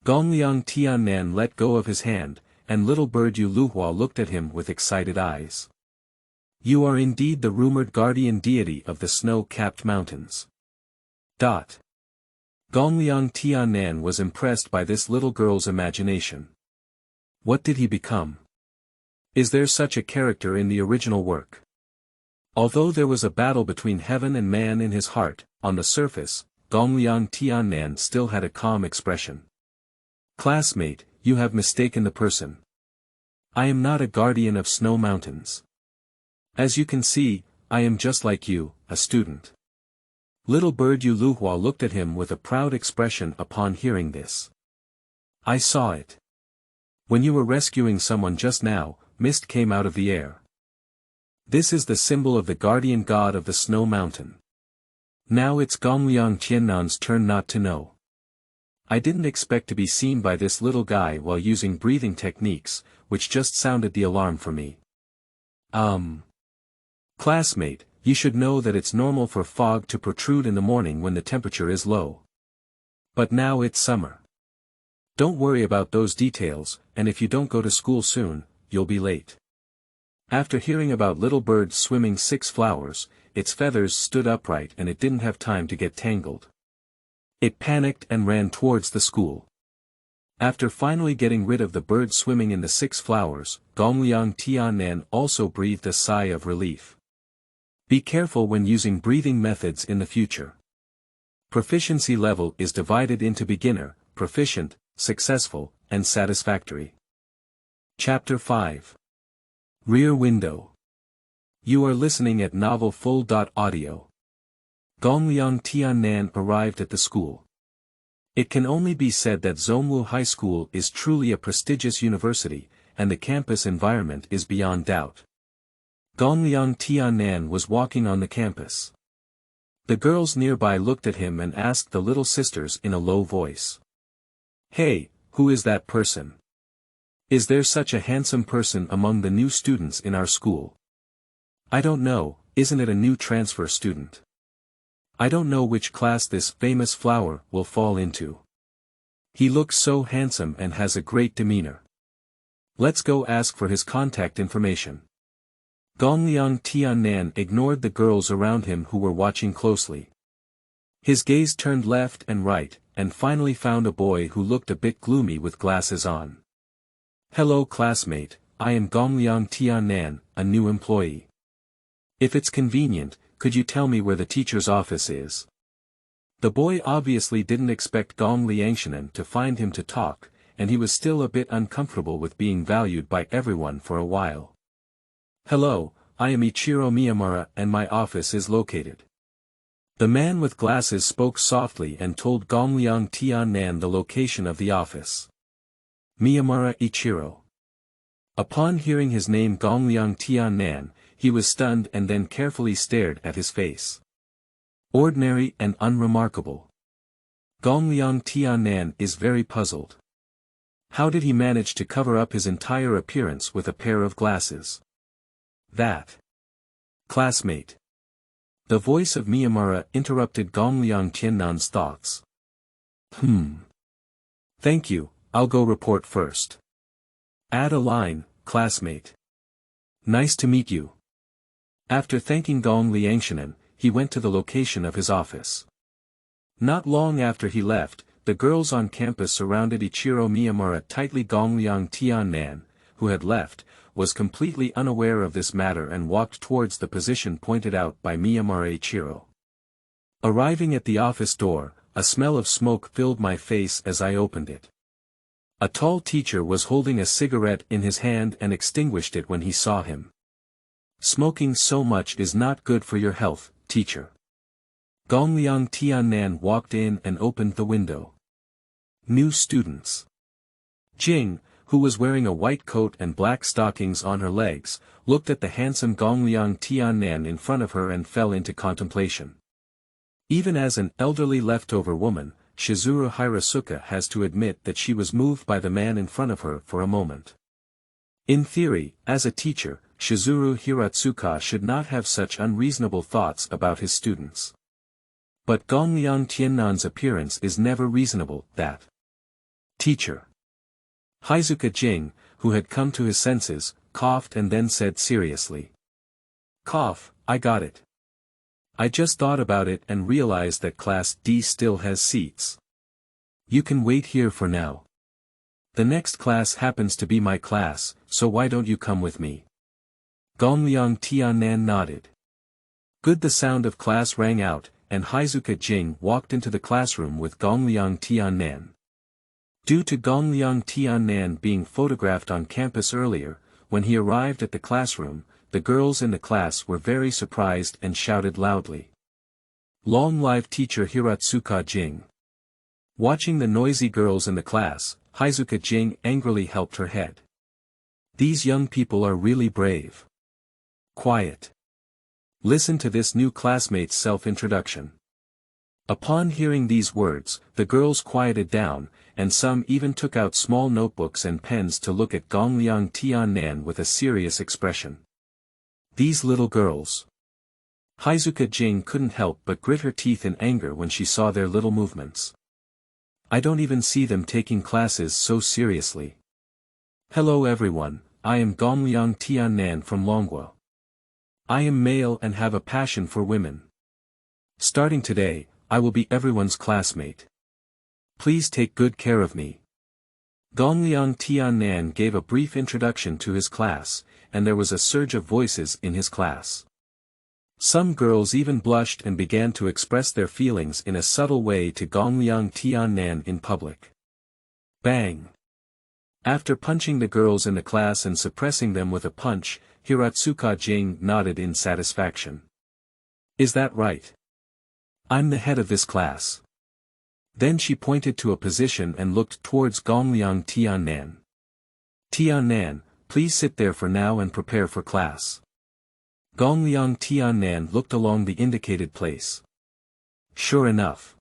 Gongliang Tiannan let go of his hand, and Little Bird Yu Luhua looked at him with excited eyes. You are indeed the rumored guardian deity of the snow-capped mountains. Gongliang Tiannan was impressed by this little girl's imagination. What did he become? Is there such a character in the original work? Although there was a battle between heaven and man in his heart, on the surface, Gongliang Tiannan still had a calm expression. Classmate, you have mistaken the person. I am not a guardian of snow mountains. As you can see, I am just like you, a student. Little Bird Yu Luhua looked at him with a proud expression upon hearing this. I saw it. When you were rescuing someone just now, mist came out of the air. This is the symbol of the guardian god of the snow mountain. Now it's Gongliang Tiannan's turn not to know. I didn't expect to be seen by this little guy while using breathing techniques, which just sounded the alarm for me. Classmate, you should know that it's normal for fog to protrude in the morning when the temperature is low. But now it's summer. Don't worry about those details, and if you don't go to school soon, you'll be late. After hearing about Little Bird swimming 6 flowers, its feathers stood upright and it didn't have time to get tangled. It panicked and ran towards the school. After finally getting rid of the bird swimming in the 6 flowers, Gongliang Tiannan also breathed a sigh of relief. Be careful when using breathing methods in the future. Proficiency level is divided into beginner, proficient, successful, and satisfactory. Chapter 5. Rear window. You are listening at novel full.audio. Gongliang Tiannan arrived at the school. It can only be said that Zhongwu High School is truly a prestigious university, and the campus environment is beyond doubt. Gongliang Tiannan was walking on the campus. The girls nearby looked at him and asked the little sisters in a low voice. "Hey, who is that person? Is there such a handsome person among the new students in our school?" "I don't know, isn't it a new transfer student? I don't know which class this famous flower will fall into. He looks so handsome and has a great demeanor. Let's go ask for his contact information." Gongliang Tiannan ignored the girls around him who were watching closely. His gaze turned left and right, and finally found a boy who looked a bit gloomy with glasses on. "Hello classmate, I am Gongliang Tiannan, a new employee. If it's convenient, could you tell me where the teacher's office is?" The boy obviously didn't expect Gongliang Tiannan to find him to talk, and he was still a bit uncomfortable with being valued by everyone for a while. "Hello, I am Ichiro Miyamura and my office is located." The man with glasses spoke softly and told Gongliang Tiannan the location of the office. Miyamura Ichiro. Upon hearing his name Gongliang Tiannan, he was stunned and then carefully stared at his face. Ordinary and unremarkable. Gongliang Tiannan is very puzzled. How did he manage to cover up his entire appearance with a pair of glasses? That. Classmate. The voice of Miyamura interrupted Gongliang Tiannan's thoughts. Thank you, I'll go report first. Add a line, classmate. Nice to meet you. After thanking Gongliang Tiannan, he went to the location of his office. Not long after he left, the girls on campus surrounded Ichiro Miyamura tightly. Gongliang Tiannan, who had left, was completely unaware of this matter and walked towards the position pointed out by Miyamura Ichiro. Arriving at the office door, a smell of smoke filled my face as I opened it. A tall teacher was holding a cigarette in his hand and extinguished it when he saw him. "Smoking so much is not good for your health, teacher." Gongliang Tiannan walked in and opened the window. New students. Jing, who was wearing a white coat and black stockings on her legs, looked at the handsome Gongliang Tiannan in front of her and fell into contemplation. Even as an elderly leftover woman, Shizuru Hirasuka has to admit that she was moved by the man in front of her for a moment. In theory, as a teacher, Shizuru Hiratsuka should not have such unreasonable thoughts about his students. But Gongliang Tiannan's appearance is never reasonable. That teacher. Hizuka Jing, who had come to his senses, coughed and then said seriously. "Cough, I got it. I just thought about it and realized that Class D still has seats. You can wait here for now. The next class happens to be my class, so why don't you come with me?" Gongliang Tiannan nodded. Good. The sound of class rang out, and Hizuka Jing walked into the classroom with Gongliang Tiannan. Due to Gongliang Tiannan being photographed on campus earlier, when he arrived at the classroom, the girls in the class were very surprised and shouted loudly. "Long live teacher Hiratsuka Jing." Watching the noisy girls in the class, Hizuka Jing angrily helped her head. These young people are really brave. Quiet. Listen to this new classmate's self-introduction. Upon hearing these words, the girls quieted down, and some even took out small notebooks and pens to look at Gongliang Tiannan with a serious expression. These little girls. Hizuka Jing couldn't help but grit her teeth in anger when she saw their little movements. I don't even see them taking classes so seriously. Hello everyone, I am Gongliang Tiannan from Longguo. I am male and have a passion for women. Starting today, I will be everyone's classmate. Please take good care of me. Gongliang Tiannan gave a brief introduction to his class, and there was a surge of voices in his class. Some girls even blushed and began to express their feelings in a subtle way to Gongliang Tiannan in public. Bang! After punching the girls in the class and suppressing them with a punch, Hiratsuka Jing nodded in satisfaction. Is that right? I'm the head of this class. Then she pointed to a position and looked towards Gongliang Tiannan. Tiannan, please sit there for now and prepare for class. Gongliang Tiannan looked along the indicated place. Sure enough.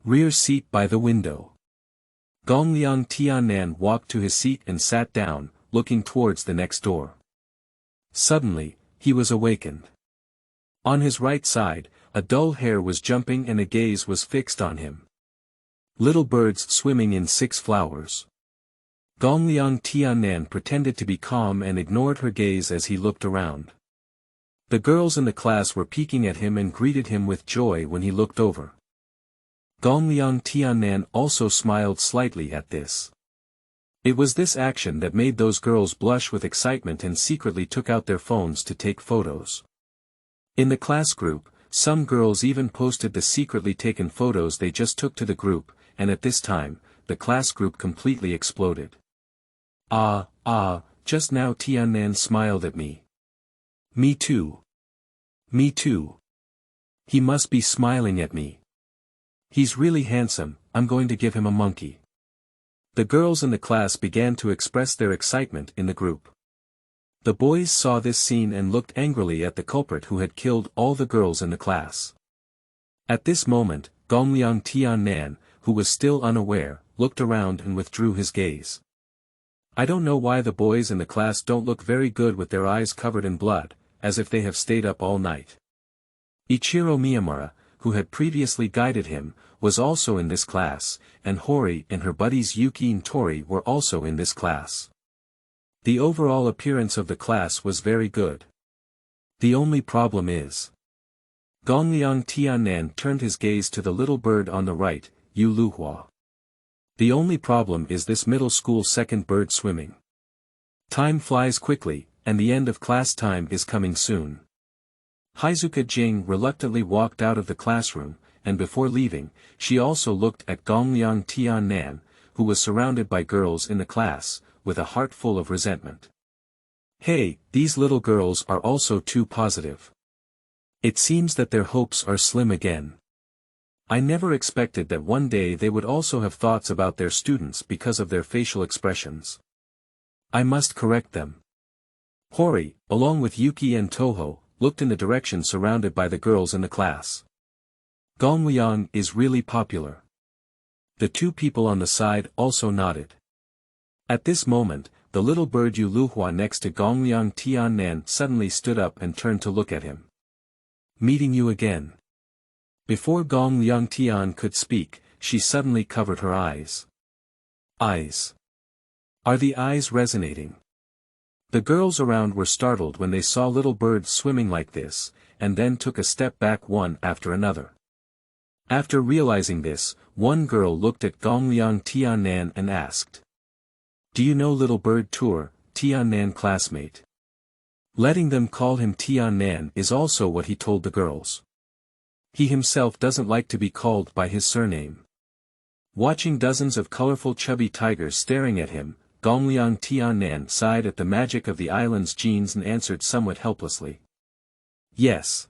Rear seat by the window. Gongliang Tiannan walked to his seat and sat down, looking towards the next door. Suddenly, he was awakened. On his right side, a dull hair was jumping and a gaze was fixed on him. Little birds swimming in 6 flowers. Gongliang Tiannan pretended to be calm and ignored her gaze as he looked around. The girls in the class were peeking at him and greeted him with joy when he looked over. Gongliang Tiannan also smiled slightly at this. It was this action that made those girls blush with excitement and secretly took out their phones to take photos. In the class group, some girls even posted the secretly taken photos they just took to the group, and at this time, the class group completely exploded. Just now Tiannan smiled at me. Me too. Me too. He must be smiling at me. He's really handsome, I'm going to give him a monkey. The girls in the class began to express their excitement in the group. The boys saw this scene and looked angrily at the culprit who had killed all the girls in the class. At this moment, Gongliang Tiannan, who was still unaware, looked around and withdrew his gaze. I don't know why the boys in the class don't look very good with their eyes covered in blood, as if they have stayed up all night. Ichiro Miyamura, who had previously guided him, was also in this class, and Hori and her buddies Yuki and Tori were also in this class. The overall appearance of the class was very good. The only problem is. Gongliang Tiannan turned his gaze to the little bird on the right, Yu Luhua. The only problem is this middle school second bird swimming. Time flies quickly, and the end of class time is coming soon. Hizuka Jing reluctantly walked out of the classroom, and before leaving, she also looked at Gongliang Tiannan, who was surrounded by girls in the class, with a heart full of resentment. Hey, these little girls are also too positive. It seems that their hopes are slim again. I never expected that one day they would also have thoughts about their students because of their facial expressions. I must correct them. Hori, along with Yuki and Toho, looked in the direction surrounded by the girls in the class. Gongliang is really popular. The 2 people on the side also nodded. At this moment, the little bird Yu Luhua next to Gongliang Tiannan suddenly stood up and turned to look at him. Meeting you again. Before Gongliang Tian could speak, she suddenly covered her eyes. Eyes. Are the eyes resonating? The girls around were startled when they saw little birds swimming like this, and then took a step back one after another. After realizing this, one girl looked at Gongliang Tiannan and asked. Do you know little bird Tour, Tiannan classmate? Letting them call him Tiannan is also what he told the girls. He himself doesn't like to be called by his surname. Watching dozens of colorful chubby tigers staring at him, Gongliang Tiannan sighed at the magic of the island's genes and answered somewhat helplessly. Yes.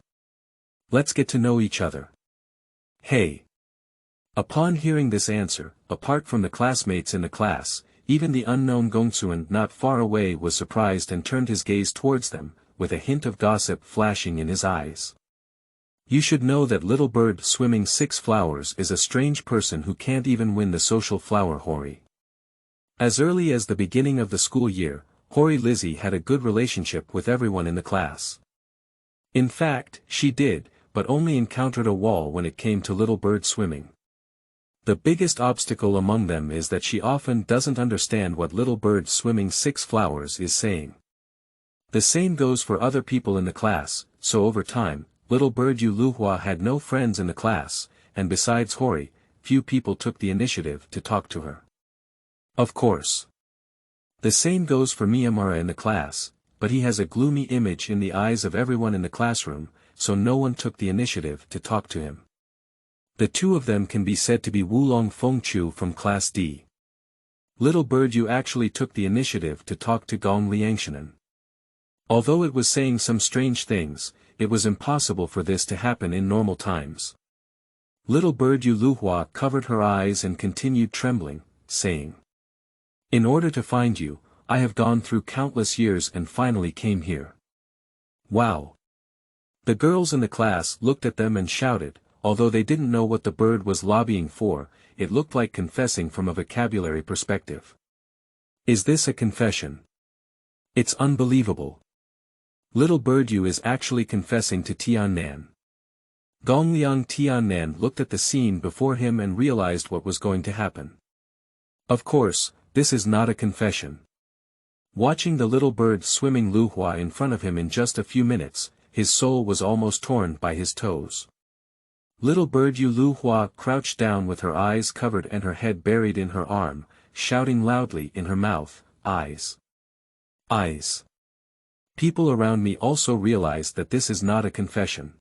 Let's get to know each other. Hey. Upon hearing this answer, apart from the classmates in the class, even the unknown Gongsuan not far away was surprised and turned his gaze towards them, with a hint of gossip flashing in his eyes. You should know that little bird swimming 6 flowers is a strange person who can't even win the social flower Hori. As early as the beginning of the school year, Hori Lizzie had a good relationship with everyone in the class. In fact, she did, but only encountered a wall when it came to little bird swimming. The biggest obstacle among them is that she often doesn't understand what little bird swimming 6 flowers is saying. The same goes for other people in the class, so over time, little bird Yu Luhua had no friends in the class, and besides Hori, few people took the initiative to talk to her. Of course. The same goes for Miyamura in the class, but he has a gloomy image in the eyes of everyone in the classroom, so no one took the initiative to talk to him. The 2 of them can be said to be Wulong Fengchu from Class D. Little bird, you actually took the initiative to talk to Gongliang Tiannan. Although it was saying some strange things, it was impossible for this to happen in normal times. Little bird Yu Luhua covered her eyes and continued trembling, saying, "In order to find you, I have gone through countless years and finally came here." Wow! The girls in the class looked at them and shouted, although they didn't know what the bird was lobbying for. It looked like confessing from a vocabulary perspective. Is this a confession? It's unbelievable. Little bird Yu is actually confessing to Tiannan. Gongliang Tiannan looked at the scene before him and realized what was going to happen. Of course, this is not a confession. Watching the little bird swimming Luhua in front of him in just a few minutes, his soul was almost torn by his toes. Little bird Yu Luhua crouched down with her eyes covered and her head buried in her arm, shouting loudly in her mouth, "Eyes! Eyes!" People around me also realized that this is not a confession.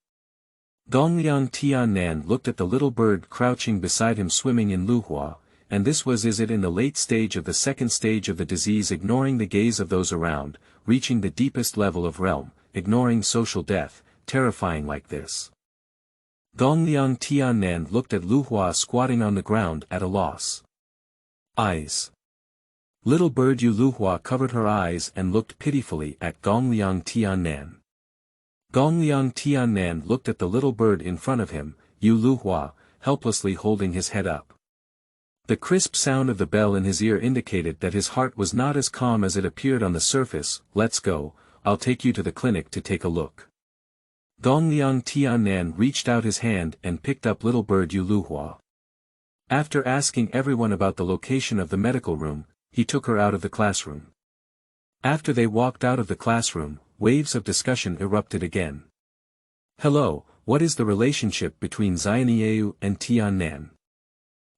Gongliang Tiannan looked at the little bird crouching beside him swimming in Luhua, and this was is it in the late stage of the second stage of the disease, ignoring the gaze of those around, reaching the deepest level of realm, ignoring social death, terrifying like this. Gongliang Tiannan looked at Luhua squatting on the ground at a loss. Eyes. Little bird Yu Luhua covered her eyes and looked pitifully at Gongliang Tiannan. Gongliang Tiannan looked at the little bird in front of him, Yu Luhua, helplessly holding his head up. The crisp sound of the bell in his ear indicated that his heart was not as calm as it appeared on the surface. "Let's go, I'll take you to the clinic to take a look." Gongliang Tiannan reached out his hand and picked up little bird Yu Luhua. After asking everyone about the location of the medical room, he took her out of the classroom. After they walked out of the classroom, waves of discussion erupted again. "Hello, what is the relationship between Xianyeu and Tiannan?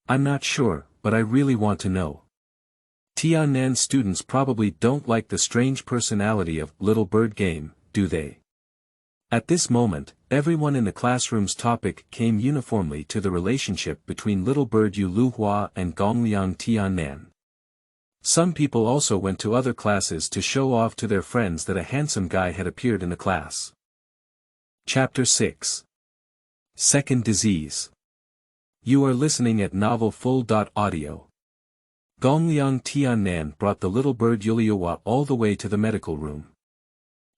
I'm not sure, but I really want to know. Tiannan's students probably don't like the strange personality of Little Bird game, do they?" At this moment, everyone in the classroom's topic came uniformly to the relationship between Little Bird Yu Luhua and Gongliang Tiannan. Some people also went to other classes to show off to their friends that a handsome guy had appeared in the class. Chapter 6. Second Disease. You are listening at novel full.audio. Gongliang Tiannan brought the little bird Yu Luhua all the way to the medical room.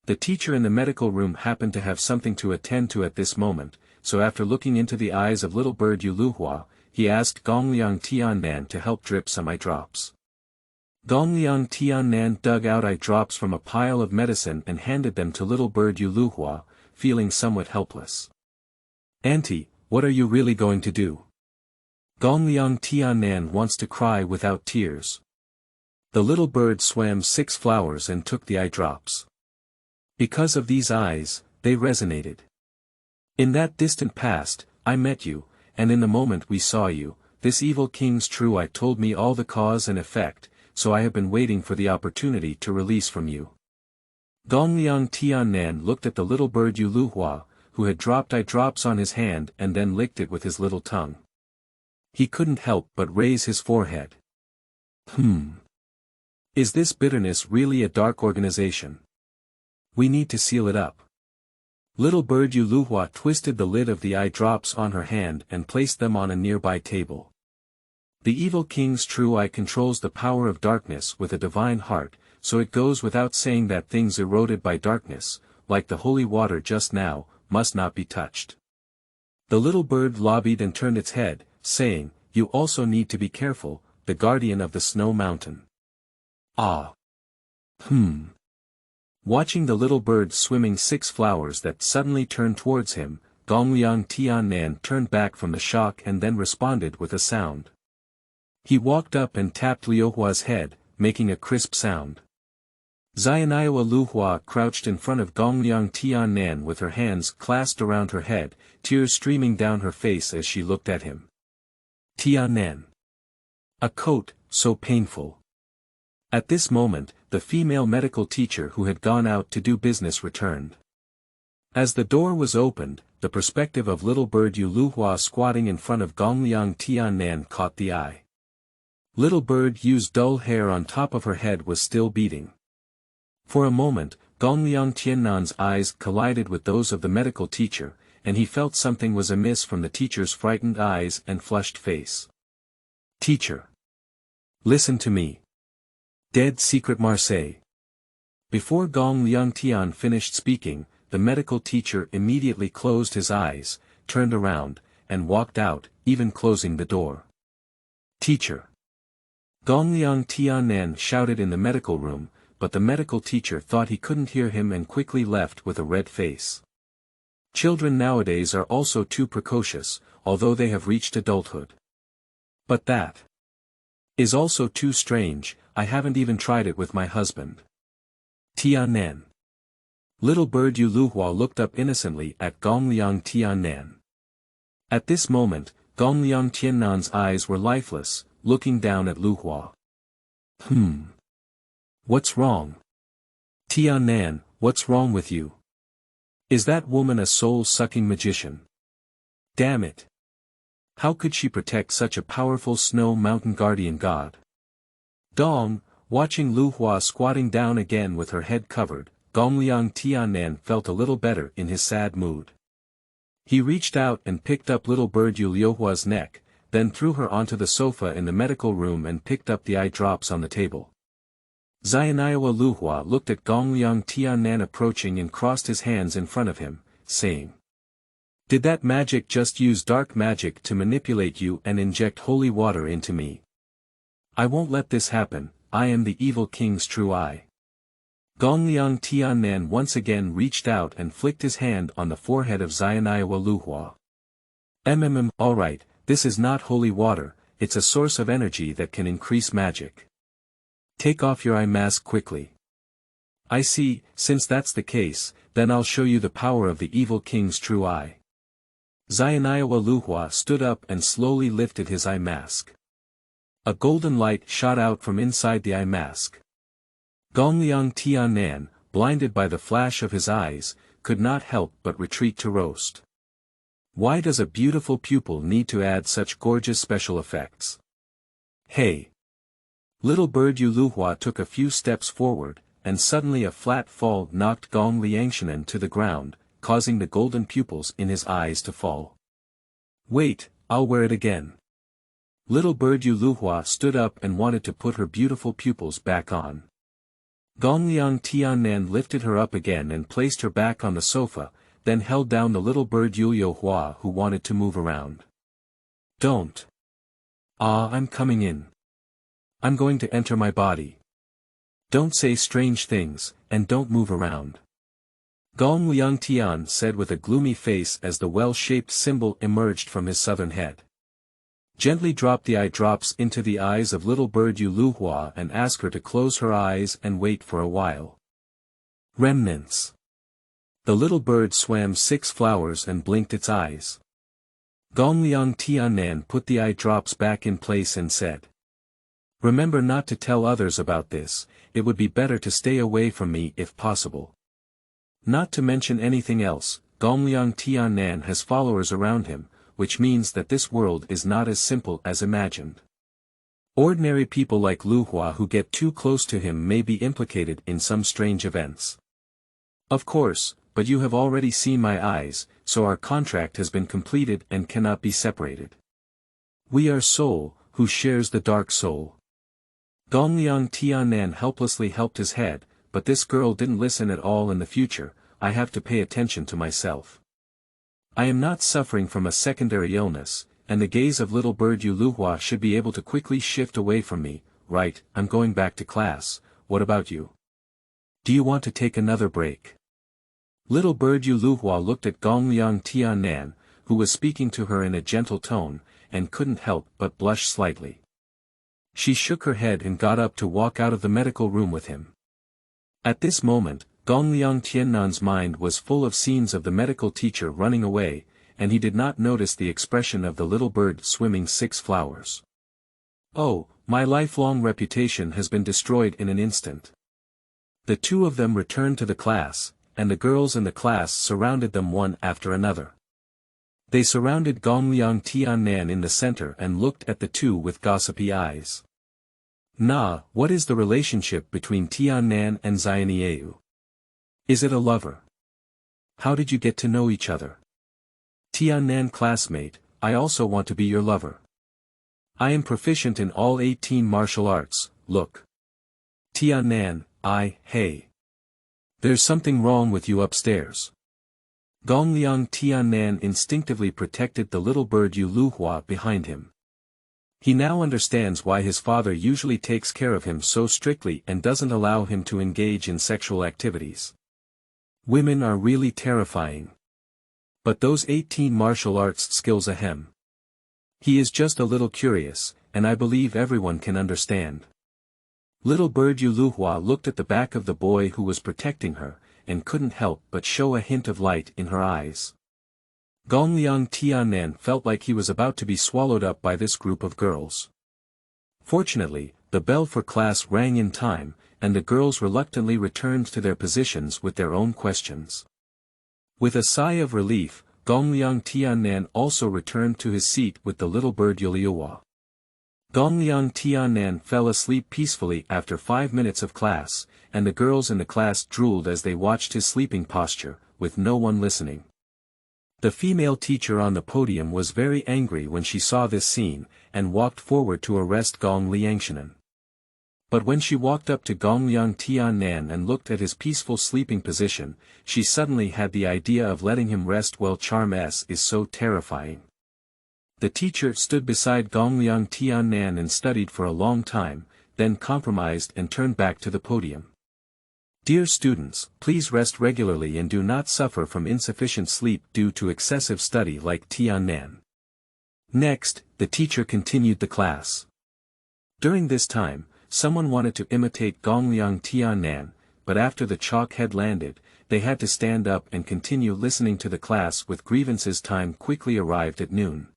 The teacher in the medical room happened to have something to attend to at this moment, so after looking into the eyes of little bird Yu Luhua, he asked Gongliang Tiannan to help drip some eye drops. Gongliang Tiannan dug out eye drops from a pile of medicine and handed them to little bird Yu Luhua, feeling somewhat helpless. "Auntie, what are you really going to do?" Gongliang Tiannan wants to cry without tears. The little bird swam 6 flowers and took the eye drops. Because of these eyes, they resonated. "In that distant past, I met you, and in the moment we saw you, this evil king's true eye told me all the cause and effect, so I have been waiting for the opportunity to release from you." Gongliang Tiannan looked at the little bird Yu Luhua, who had dropped eye drops on his hand and then licked it with his little tongue. He couldn't help but raise his forehead. Is this bitterness really a dark organization? We need to seal it up. Little bird Yu Luhua twisted the lid of the eye drops on her hand and placed them on a nearby table. The evil king's true eye controls the power of darkness with a divine heart, so it goes without saying that things eroded by darkness, like the holy water just now, must not be touched. The little bird lobbied and turned its head, saying, "You also need to be careful, the guardian of the snow mountain." Ah. Watching the little bird swimming 6 flowers that suddenly turned towards him, Gongliang Tiannan turned back from the shock and then responded with a sound. He walked up and tapped Luhua's head, making a crisp sound. Xianyeu Luhua crouched in front of Gongliang Tiannan with her hands clasped around her head, tears streaming down her face as she looked at him. Tiannan. A coat, so painful. At this moment, the female medical teacher who had gone out to do business returned. As the door was opened, the perspective of little bird Yu Luhua squatting in front of Gongliang Tiannan caught the eye. Little Bird Yu's dull hair on top of her head was still beating. For a moment, Gongliang Tiannan's eyes collided with those of the medical teacher, and he felt something was amiss from the teacher's frightened eyes and flushed face. Teacher. Listen to me. Dead Secret Marseille. Before Gongliang Tian finished speaking, the medical teacher immediately closed his eyes, turned around, and walked out, even closing the door. Teacher. Gongliang Tiannan shouted in the medical room, but the medical teacher thought he couldn't hear him and quickly left with a red face. Children nowadays are also too precocious, although they have reached adulthood. But that is also too strange. I haven't even tried it with my husband. Tiannan. Little Bird Yu Luhua looked up innocently at Gongliang Tiannan. At this moment, Gongliang Tiannan's eyes were lifeless, looking down at Luhua. What's wrong? Tiannan, what's wrong with you? Is that woman a soul-sucking magician? Damn it! How could she protect such a powerful snow mountain guardian god? Dong, watching Luhua squatting down again with her head covered, Gongliang Tiannan felt a little better in his sad mood. He reached out and picked up Little Bird Yu Luhua's neck, then threw her onto the sofa in the medical room and picked up the eye drops on the table. Xianaiwa Luhua looked at Gongliang Tiannan approaching and crossed his hands in front of him, saying, "Did that magic just use dark magic to manipulate you and inject holy water into me? I won't let this happen. I am the evil king's true eye." Gongliang Tiannan once again reached out and flicked his hand on the forehead of Xianaiwa Luhua. Alright, this is not holy water, it's a source of energy that can increase magic. Take off your eye mask quickly. I see, since that's the case, then I'll show you the power of the evil king's true eye. Xianaiwa Luhua stood up and slowly lifted his eye mask. A golden light shot out from inside the eye mask. Gongliang Tiannan, blinded by the flash of his eyes, could not help but retreat to roast. Why does a beautiful pupil need to add such gorgeous special effects? Hey! Little Bird Yu Luhua took a few steps forward, and suddenly a flat fall knocked Gongliang Tiannan to the ground, causing the golden pupils in his eyes to fall. Wait, I'll wear it again. Little Bird Yu Luhua stood up and wanted to put her beautiful pupils back on. Gongliang Tiannan lifted her up again and placed her back on the sofa, then held down the Little Bird Yu Luhua who wanted to move around. Don't. I'm coming in. I'm going to enter my body. Don't say strange things, and don't move around. Gongliang Tian said with a gloomy face as the well-shaped symbol emerged from his southern head. Gently drop the eye drops into the eyes of Little Bird Yu Luhua and ask her to close her eyes and wait for a while. Remnants. The little bird swam 6 flowers and blinked its eyes. Gongliang Tiannan put the eye drops back in place and said, "Remember not to tell others about this, it would be better to stay away from me if possible. Not to mention anything else, Gongliang Tiannan has followers around him, which means that this world is not as simple as imagined. Ordinary people like Luhua who get too close to him may be implicated in some strange events. Of course, but you have already seen my eyes, so our contract has been completed and cannot be separated. We are soul, who shares the dark soul." Gongliang Tiannan helplessly helped his head, but this girl didn't listen at all. In the future, I have to pay attention to myself. I am not suffering from a secondary illness, and the gaze of Little Bird Yu Luhua should be able to quickly shift away from me. Right, I'm going back to class. What about you? Do you want to take another break? Little Bird Yu Luhua looked at Gongliang Tiannan, who was speaking to her in a gentle tone, and couldn't help but blush slightly. She shook her head and got up to walk out of the medical room with him. At this moment, Gongliang Tiannan's mind was full of scenes of the medical teacher running away, and he did not notice the expression of the little bird swimming 6 flowers. Oh, my lifelong reputation has been destroyed in an instant. The two of them returned to the class, and the girls in the class surrounded them one after another. They surrounded Gongliang Tiannan in the center and looked at the two with gossipy eyes. What is the relationship between Tiannan and Xianyeu? Is it a lover? How did you get to know each other? Tiannan classmate, I also want to be your lover. I am proficient in all 18 martial arts, look. Tiannan, hey. There's something wrong with you upstairs. Gongliang Tiannan instinctively protected the little bird Yu Luhua behind him. He now understands why his father usually takes care of him so strictly and doesn't allow him to engage in sexual activities. Women are really terrifying. But those 18 martial arts skills ahem. He is just a little curious, and I believe everyone can understand. Little bird Yu Luhua looked at the back of the boy who was protecting her, and couldn't help but show a hint of light in her eyes. Gongliang Tiannan felt like he was about to be swallowed up by this group of girls. Fortunately, the bell for class rang in time, and the girls reluctantly returned to their positions with their own questions. With a sigh of relief, Gongliang Tiannan also returned to his seat with the little bird Yuliuwa. Gongliang Tiannan fell asleep peacefully after 5 minutes of class, and the girls in the class drooled as they watched his sleeping posture, with no one listening. The female teacher on the podium was very angry when she saw this scene, and walked forward to arrest Gongliang Tiannan. But when she walked up to Gongliang Tiannan and looked at his peaceful sleeping position, she suddenly had the idea of letting him rest while charm is so terrifying. The teacher stood beside Gongliang Tiannan and studied for a long time, then compromised and turned back to the podium. Dear students, please rest regularly and do not suffer from insufficient sleep due to excessive study like Tiannan. Next, the teacher continued the class. During this time, someone wanted to imitate Gongliang Tiannan, but after the chalk had landed, they had to stand up and continue listening to the class with grievances. Time quickly arrived at noon.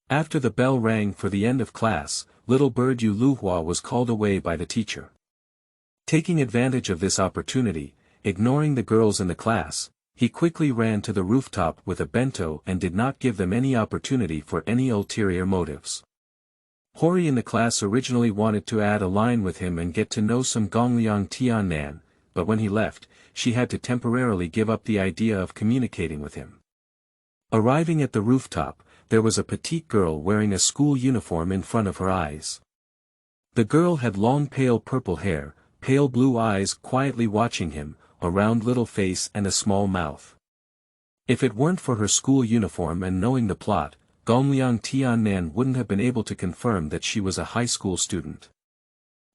After the bell rang for the end of class, little bird Yu Luhua was called away by the teacher. Taking advantage of this opportunity, ignoring the girls in the class, he quickly ran to the rooftop with a bento and did not give them any opportunity for any ulterior motives. Hori in the class originally wanted to add a line with him and get to know some Gongliang Tiannan, but when he left, she had to temporarily give up the idea of communicating with him. Arriving at the rooftop, there was a petite girl wearing a school uniform in front of her eyes. The girl had long pale purple hair, pale blue eyes quietly watching him, a round little face and a small mouth. If it weren't for her school uniform and knowing the plot, Gongliang Tiannan wouldn't have been able to confirm that she was a high school student.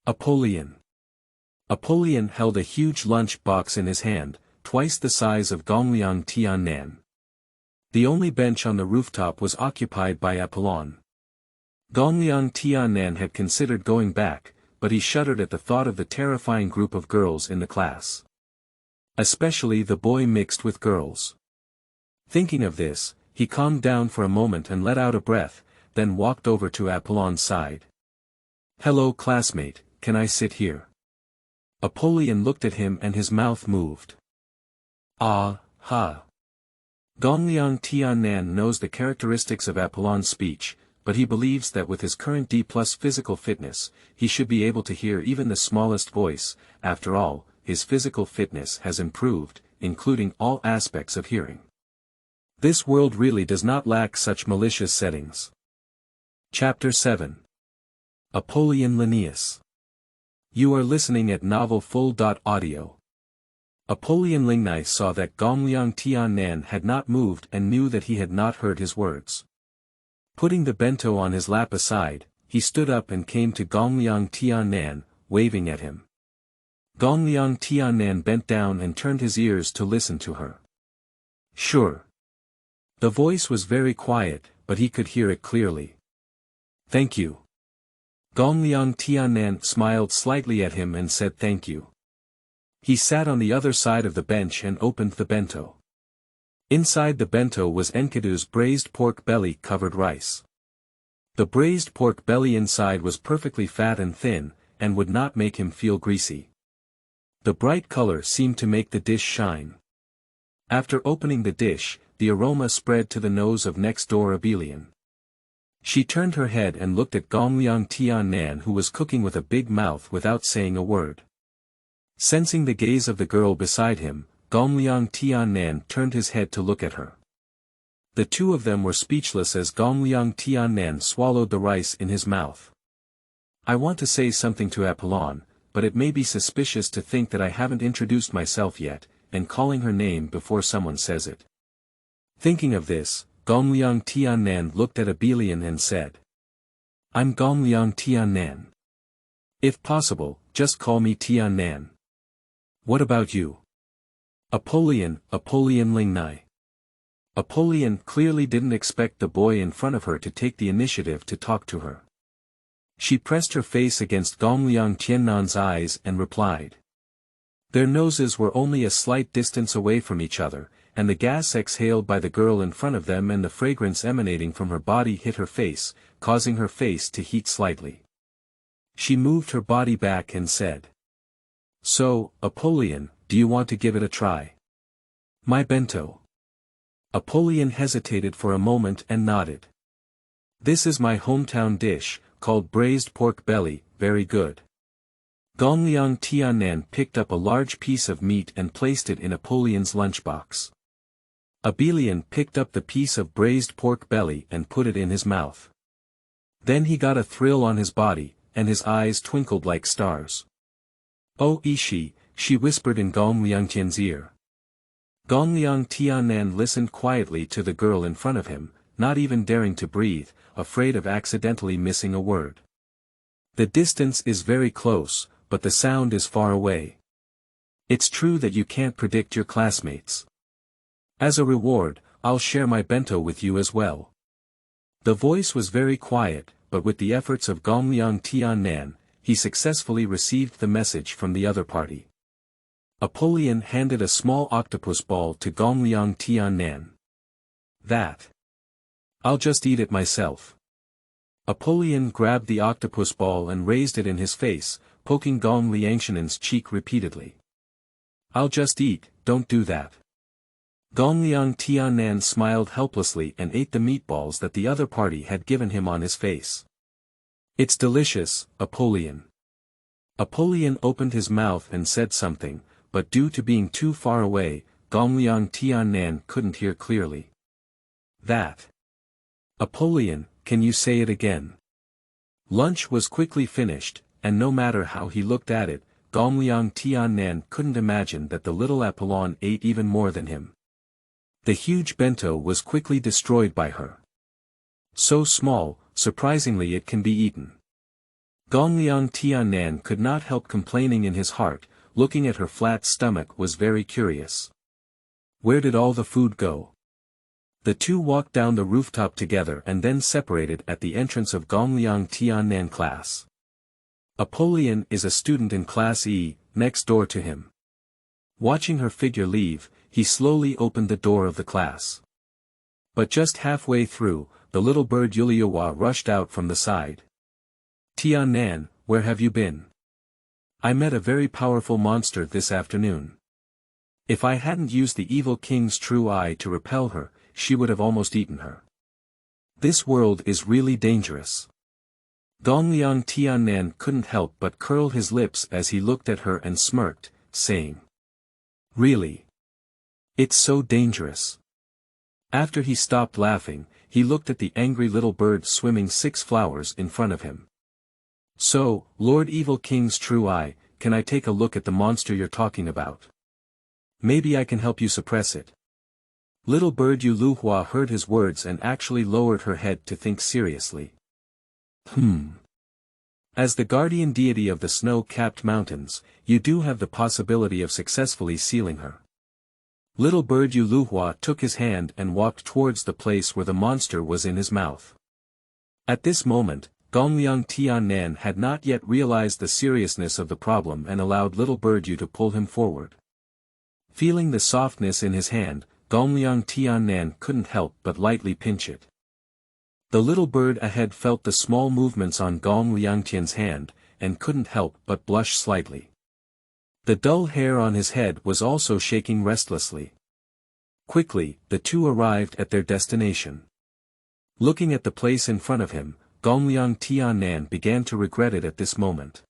Apolian. Apolian held a huge lunch box in his hand, twice the size of Gongliang Tiannan. The only bench on the rooftop was occupied by Apolian. Gongliang Tiannan had considered going back, but he shuddered at the thought of the terrifying group of girls in the class. Especially the boy mixed with girls. Thinking of this, he calmed down for a moment and let out a breath, then walked over to Apolian's side. Hello classmate, can I sit here? Apolian looked at him and his mouth moved. Ah, ha. Gongliang Tiannan knows the characteristics of Apolian's speech, but he believes that with his current D+ physical fitness, he should be able to hear even the smallest voice. After all, his physical fitness has improved, including all aspects of hearing. This world really does not lack such malicious settings. Chapter 7. Apolian Linnaeus. You are listening at novel full.audio. Apolian Linnaeus saw that Gongliang Tiannan had not moved and knew that he had not heard his words. Putting the bento on his lap aside, he stood up and came to Gongliang Tiannan, waving at him. Gongliang Tiannan bent down and turned his ears to listen to her. Sure. The voice was very quiet, but he could hear it clearly. Thank you. Gongliang Tiannan smiled slightly at him and said thank you. He sat on the other side of the bench and opened the bento. Inside the bento was Enkidu's braised pork belly covered rice. The braised pork belly inside was perfectly fat and thin, and would not make him feel greasy. The bright color seemed to make the dish shine. After opening the dish, the aroma spread to the nose of next-door Apolian. She turned her head and looked at Gongliang Tiannan, who was cooking with a big mouth without saying a word. Sensing the gaze of the girl beside him, Gongliang Tiannan turned his head to look at her. The two of them were speechless as Gongliang Tiannan swallowed the rice in his mouth. I want to say something to Apolian, but it may be suspicious to think that I haven't introduced myself yet, and calling her name before someone says it. Thinking of this, Gongliang Tiannan looked at Apolian and said, I'm Gongliang Tiannan. If possible, just call me Tiannan. What about you? Apolian Linnaeus. Apolian clearly didn't expect the boy in front of her to take the initiative to talk to her. She pressed her face against Gongliang Tiannan's eyes and replied. Their noses were only a slight distance away from each other, and the gas exhaled by the girl in front of them and the fragrance emanating from her body hit her face, causing her face to heat slightly. She moved her body back and said. So, Apolian, do you want to give it a try? My bento. Apolian hesitated for a moment and nodded. This is my hometown dish, called braised pork belly, very good. Gongliang Tiannan picked up a large piece of meat and placed it in Apolian's lunchbox. Apolian picked up the piece of braised pork belly and put it in his mouth. Then he got a thrill on his body, and his eyes twinkled like stars. Oh Ishi, she whispered in Gongliang Tiannan's ear. Gongliang Tiannan listened quietly to the girl in front of him, not even daring to breathe, afraid of accidentally missing a word. The distance is very close, but the sound is far away. It's true that you can't predict your classmates. As a reward, I'll share my bento with you as well. The voice was very quiet, but with the efforts of Gongliang Tiannan, he successfully received the message from the other party. Apolian handed a small octopus ball to Gongliang Tiannan. That. I'll just eat it myself. Apolian grabbed the octopus ball and raised it in his face, poking Gongliang Tiannan's cheek repeatedly. I'll just eat, don't do that. Gongliang Tiannan smiled helplessly and ate the meatballs that the other party had given him on his face. It's delicious, Apolian. Apolian opened his mouth and said something, but due to being too far away, Gongliang Tiannan couldn't hear clearly. That. Apolian, can you say it again? Lunch was quickly finished, and no matter how he looked at it, Gongliang Tiannan couldn't imagine that the little Apolian ate even more than him. The huge bento was quickly destroyed by her. So small, surprisingly it can be eaten. Gongliang Tiannan could not help complaining in his heart, looking at her flat stomach was very curious. Where did all the food go? The two walked down the rooftop together and then separated at the entrance of Gongliang Tiannan class. Apolian is a student in class E, next door to him. Watching her figure leave, he slowly opened the door of the class. But just halfway through, the little bird Yuliawa rushed out from the side. Tiannan, where have you been? I met a very powerful monster this afternoon. If I hadn't used the evil king's true eye to repel her, she would have almost eaten her. This world is really dangerous. Gongliang Tiannan couldn't help but curl his lips as he looked at her and smirked, saying. Really? It's so dangerous. After he stopped laughing, he looked at the angry little bird swimming 6 flowers in front of him. So, Lord Evil King's true eye, can I take a look at the monster you're talking about? Maybe I can help you suppress it. Little bird Yuluhua heard his words and actually lowered her head to think seriously. As the guardian deity of the snow-capped mountains, you do have the possibility of successfully sealing her. Little bird Yuluhua took his hand and walked towards the place where the monster was in his mouth. At this moment, Gongliang Tiannan had not yet realized the seriousness of the problem and allowed little bird Yu to pull him forward. Feeling the softness in his hand, Gongliang Tiannan couldn't help but lightly pinch it. The little bird ahead felt the small movements on Gongliang Tian's hand, and couldn't help but blush slightly. The dull hair on his head was also shaking restlessly. Quickly, the two arrived at their destination. Looking at the place in front of him, Gongliang Tiannan began to regret it at this moment.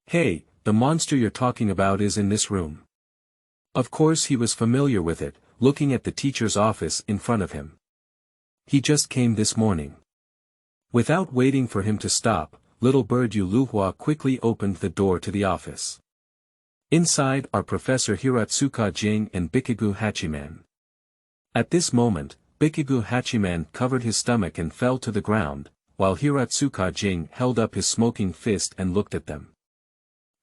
Hey, the monster you're talking about is in this room. Of course he was familiar with it, looking at the teacher's office in front of him. He just came this morning. Without waiting for him to stop, little bird Yu Luhua quickly opened the door to the office. Inside are Professor Hiratsuka Jing and Bikigu Hachiman. At this moment, Bikigu Hachiman covered his stomach and fell to the ground, while Hiratsuka Jing held up his smoking fist and looked at them.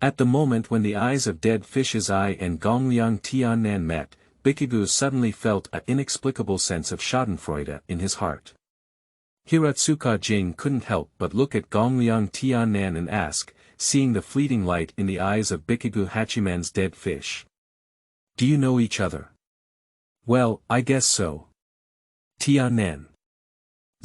At the moment when the eyes of Dead Fish's Eye and Gongliang Tiannan met, Bikigu suddenly felt an inexplicable sense of schadenfreude in his heart. Hiratsuka Jing couldn't help but look at Gongliang Tiannan and ask, seeing the fleeting light in the eyes of Bikigu Hachiman's dead fish. Do you know each other? Well, I guess so. Tiannan.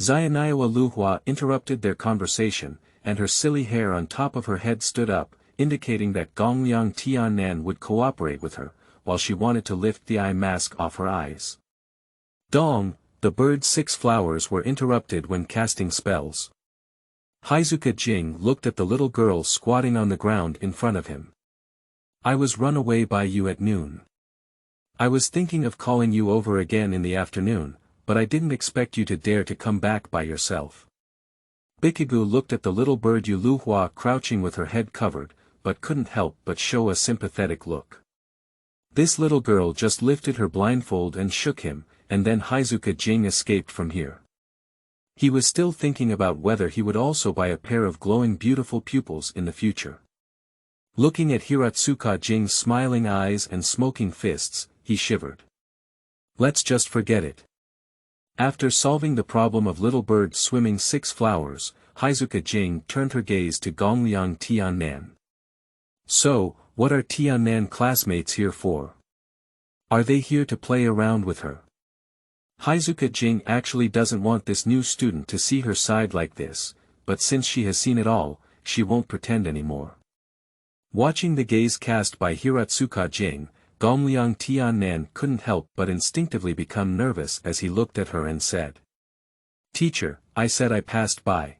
Xianaiwa Luhua interrupted their conversation, and her silly hair on top of her head stood up, indicating that Gongliang Tiannan would cooperate with her, while she wanted to lift the eye mask off her eyes. Dong, the bird's 6 flowers were interrupted when casting spells. Hizuka Jing looked at the little girl squatting on the ground in front of him. I was run away by you at noon. I was thinking of calling you over again in the afternoon, but I didn't expect you to dare to come back by yourself. Bikigu looked at the little bird Yu Luhua crouching with her head covered, but couldn't help but show a sympathetic look. This little girl just lifted her blindfold and shook him, and then Hizuka Jing escaped from here. He was still thinking about whether he would also buy a pair of glowing beautiful pupils in the future. Looking at Hiratsuka Jing's smiling eyes and smoking fists, he shivered. Let's just forget it. After solving the problem of little bird swimming 6 flowers, Hizuka Jing turned her gaze to Gongliang Tiannan. So, what are Tiannan classmates here for? Are they here to play around with her? Hizuka Jing actually doesn't want this new student to see her side like this, but since she has seen it all, she won't pretend anymore. Watching the gaze cast by Hiratsuka Jing, Gongliang Tiannan couldn't help but instinctively become nervous as he looked at her and said. Teacher, I said I passed by.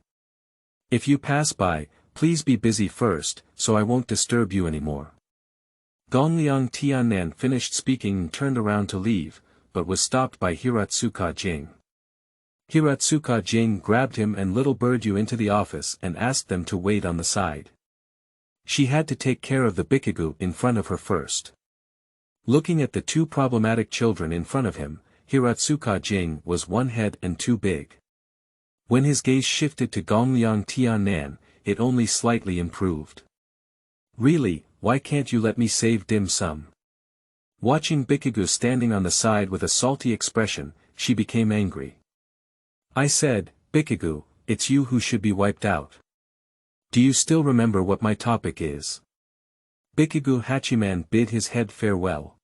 If you pass by, please be busy first, so I won't disturb you anymore. Gongliang Tiannan finished speaking and turned around to leave, but was stopped by Hiratsuka Jing. Hiratsuka Jing grabbed him and little bird Yu into the office and asked them to wait on the side. She had to take care of the Bikigu in front of her first. Looking at the 2 problematic children in front of him, Hiratsuka Jing was 1 head and too big. When his gaze shifted to Gongliang Tiannan, it only slightly improved. Really, why can't you let me save dim sum? Watching Bikigu standing on the side with a salty expression, she became angry. I said, Bikigu, it's you who should be wiped out. Do you still remember what my topic is? Bikigu Hachiman bid his head farewell.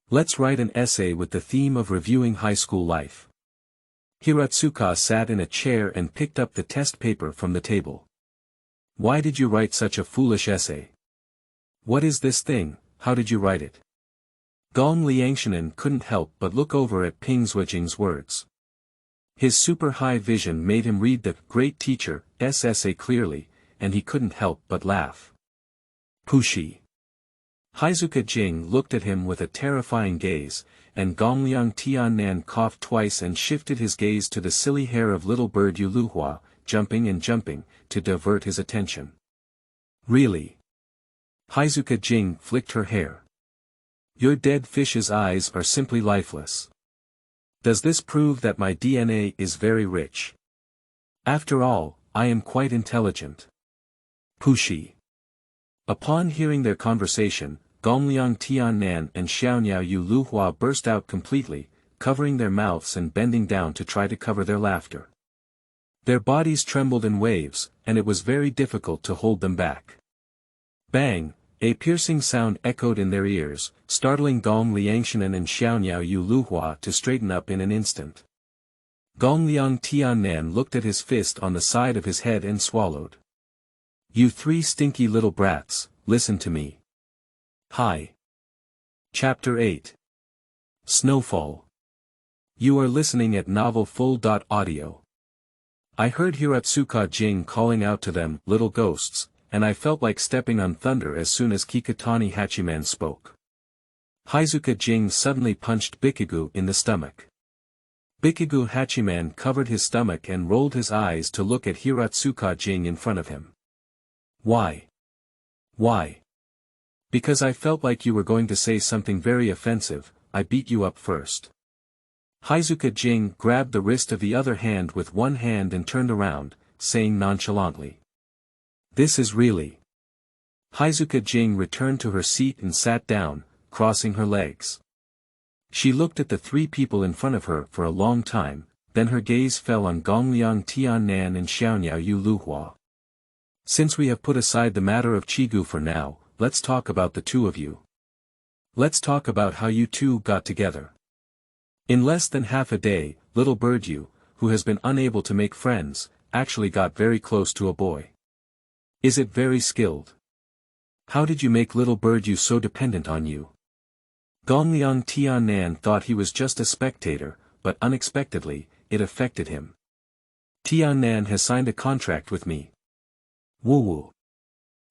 Let's write an essay with the theme of reviewing high school life. Hiratsuka sat in a chair and picked up the test paper from the table. Why did you write such a foolish essay? What is this thing, how did you write it? Gongliang Tiannan couldn't help but look over at Pingswejing's words. His super high vision made him read the great teacher's essay clearly, and he couldn't help but laugh. Pushi. Hizuka Jing looked at him with a terrifying gaze, and Gongliang Tiannan coughed twice and shifted his gaze to the silly hair of little bird Yu Luhua, jumping and jumping, to divert his attention. Really? Hizuka Jing flicked her hair. Your dead fish's eyes are simply lifeless. Does this prove that my DNA is very rich? After all, I am quite intelligent. Pushi. Upon hearing their conversation, Gongliang Tiannan and Xiaoniao Yu Luhua burst out completely, covering their mouths and bending down to try to cover their laughter. Their bodies trembled in waves, and it was very difficult to hold them back. Bang! A piercing sound echoed in their ears, startling Gongliang Tiannan and Xiaoniao Yu Luhua to straighten up in an instant. Gongliang Tiannan looked at his fist on the side of his head and swallowed. You 3 stinky little brats, listen to me. Hi. Chapter 8. Snowfall. You are listening at novel full.audio. I heard Hiratsuka Jing calling out to them, little ghosts, and I felt like stepping on thunder as soon as Kikutani Hachiman spoke. Hizuka Jing suddenly punched Bikigu in the stomach. Bikigu Hachiman covered his stomach and rolled his eyes to look at Hiratsuka Jing in front of him. Why? Why? Because I felt like you were going to say something very offensive, I beat you up first. Hizuka Jing grabbed the wrist of the other hand with one hand and turned around, saying nonchalantly. This is really. Hizuka Jing returned to her seat and sat down, crossing her legs. She looked at the three people in front of her for a long time, then her gaze fell on Gongliang Tiannan and Xiaoniao Yu Luhua. Since we have put aside the matter of Chigu for now, let's talk about the two of you. Let's talk about how you two got together. In less than half a day, little bird you, who has been unable to make friends, actually got very close to a boy. Is it very skilled? How did you make little bird you so dependent on you? Gongliang Tiannan thought he was just a spectator, but unexpectedly, it affected him. Tiannan has signed a contract with me. Woo-woo.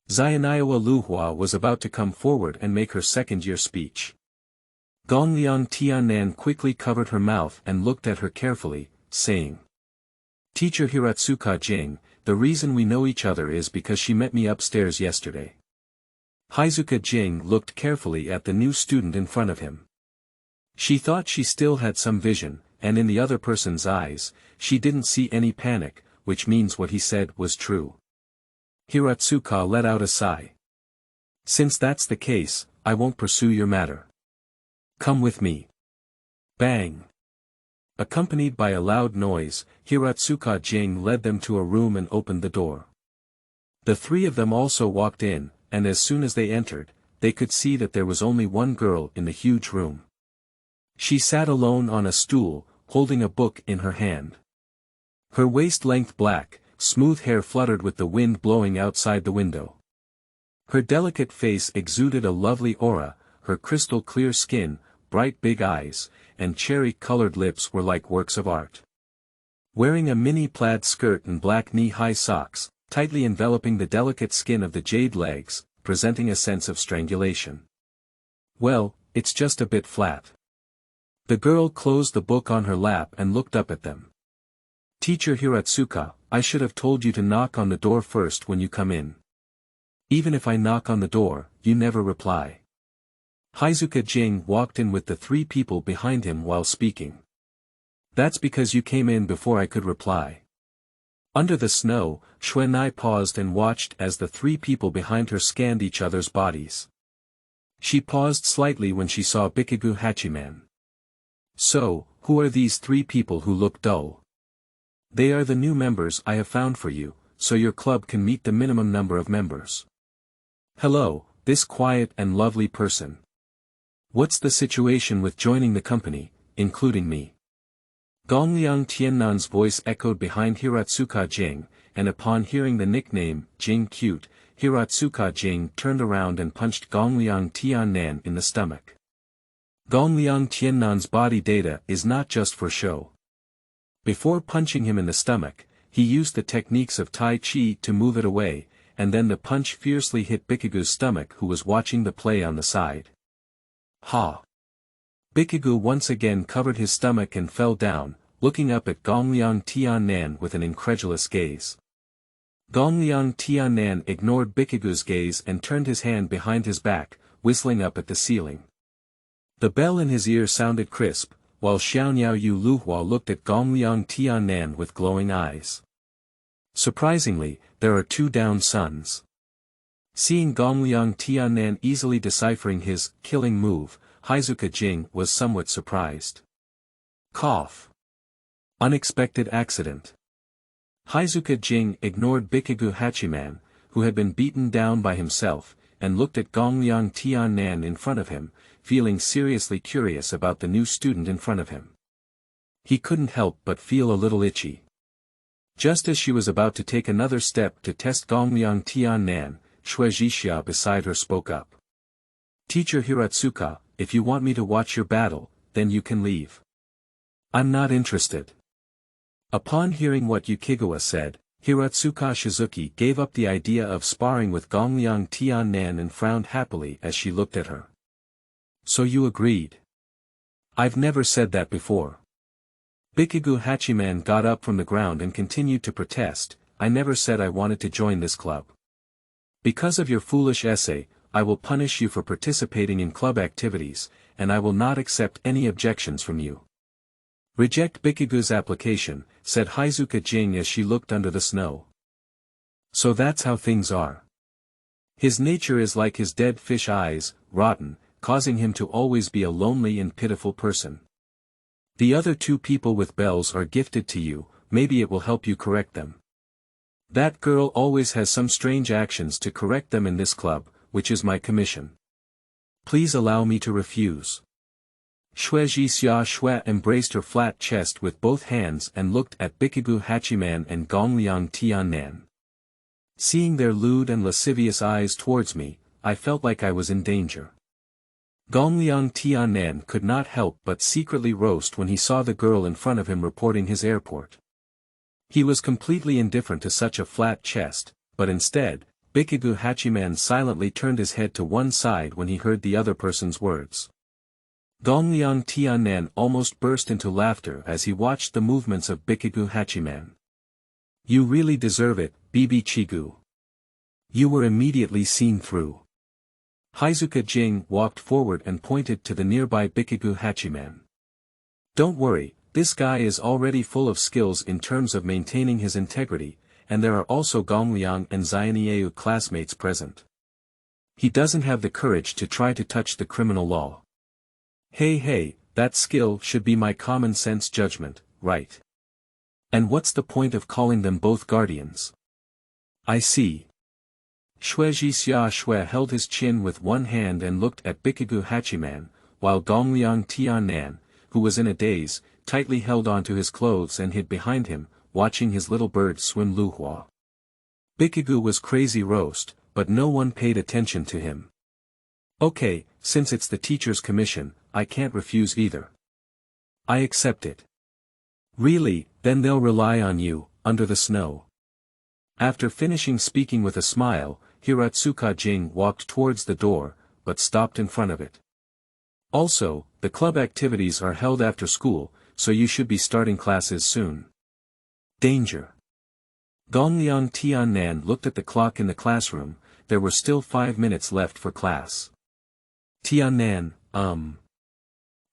Xiaoniao Luhua was about to come forward and make her second-year speech. Gongliang Tiannan quickly covered her mouth and looked at her carefully, saying. Teacher Hiratsuka Jing, the reason we know each other is because she met me upstairs yesterday. Hizuka Jing looked carefully at the new student in front of him. She thought she still had some vision, and in the other person's eyes, she didn't see any panic, which means what he said was true. Hiratsuka let out a sigh. Since that's the case, I won't pursue your matter. Come with me. Bang. Accompanied by a loud noise, Hiratsuka Jing led them to a room and opened the door. The three of them also walked in, and as soon as they entered, they could see that there was only one girl in the huge room. She sat alone on a stool, holding a book in her hand. Her waist-length black, smooth hair fluttered with the wind blowing outside the window. Her delicate face exuded a lovely aura, her crystal-clear skin, bright big eyes, and cherry-colored lips were like works of art. Wearing a mini plaid skirt and black knee-high socks, tightly enveloping the delicate skin of the jade legs, presenting a sense of strangulation. Well, it's just a bit flat. The girl closed the book on her lap and looked up at them. Teacher Hiratsuka, I should have told you to knock on the door first when you come in. Even if I knock on the door, you never reply. Hizuka Jing walked in with the three people behind him while speaking. That's because you came in before I could reply. Under the snow, Xuanai paused and watched as the three people behind her scanned each other's bodies. She paused slightly when she saw Bikigu Hachiman. So, who are these three people who look dull? They are the new members I have found for you, so your club can meet the minimum number of members. Hello, this quiet and lovely person. What's the situation with joining the company, including me? Gongliang Tiannan's voice echoed behind Hiratsuka Jing, and upon hearing the nickname, Jing Cute, Hiratsuka Jing turned around and punched Gongliang Tiannan in the stomach. Gongliang Tiannan's body data is not just for show. Before punching him in the stomach, he used the techniques of Tai Chi to move it away, and then the punch fiercely hit Bikigu's stomach, who was watching the play on the side. Ha! Bikigu once again covered his stomach and fell down, looking up at Gongliang Tiannan with an incredulous gaze. Gongliang Tiannan ignored Bikigu's gaze and turned his hand behind his back, whistling up at the ceiling. The bell in his ear sounded crisp, while Xiaoniao Yu Luhua looked at Gongliang Tiannan with glowing eyes. Surprisingly, there are two down sons. Seeing Gongliang Tiannan easily deciphering his killing move, Hizuka Jing was somewhat surprised. Cough. Unexpected accident. Hizuka Jing ignored Bikigu Hachiman, who had been beaten down by himself, and looked at Gongliang Tiannan in front of him, feeling seriously curious about the new student in front of him. He couldn't help but feel a little itchy. Just as she was about to take another step to test Gongliang Tiannan, Shui Jixia beside her spoke up. Teacher Hiratsuka, if you want me to watch your battle, then you can leave. I'm not interested. Upon hearing what Yukigawa said, Hiratsuka Shizuki gave up the idea of sparring with Gongliang Tiannan and frowned happily as she looked at her. So you agreed? I've never said that before. Bikigu Hachiman got up from the ground and continued to protest. I never said I wanted to join this club. Because of your foolish essay, I will punish you for participating in club activities, and I will not accept any objections from you. Reject Bikigu's application, said Hizuka Jing as she looked under the snow. So that's how things are. His nature is like his dead fish eyes, rotten, causing him to always be a lonely and pitiful person. The other two people with bells are gifted to you, maybe it will help you correct them. That girl always has some strange actions to correct them in this club, which is my commission. Please allow me to refuse. Shueji Xia Xue embraced her flat chest with both hands and looked at Bikigu Hachiman and Gongliang Tiannan. Seeing their lewd and lascivious eyes towards me, I felt like I was in danger. Gongliang Tiannan could not help but secretly roast when he saw the girl in front of him reporting his airport. He was completely indifferent to such a flat chest, but instead, Bikigu Hachiman silently turned his head to one side when he heard the other person's words. Gongliang Tiannan almost burst into laughter as he watched the movements of Bikigu Hachiman. You really deserve it, Bibi Chigu. You were immediately seen through. Hizuka Jing walked forward and pointed to the nearby Bikigu Hachiman. Don't worry, this guy is already full of skills in terms of maintaining his integrity, and there are also Gongliang and Xianyeu classmates present. He doesn't have the courage to try to touch the criminal law. Hey, that skill should be my common sense judgment, right? And what's the point of calling them both guardians? I see. Shueji Xia Xue held his chin with one hand and looked at Bikigu Hachiman, while Gongliang Tiannan, who was in a daze, tightly held onto his clothes and hid behind him, watching his little bird swim luhua. Bikigu was crazy roast, but no one paid attention to him. Okay, since it's the teacher's commission, I can't refuse either. I accept it. Really, then they'll rely on you, under the snow. After finishing speaking with a smile, Hiratsuka Jing walked towards the door, but stopped in front of it. Also, the club activities are held after school, so you should be starting classes soon. Danger. Gongliang Tiannan looked at the clock in the classroom. There were still 5 minutes left for class. Tiannan,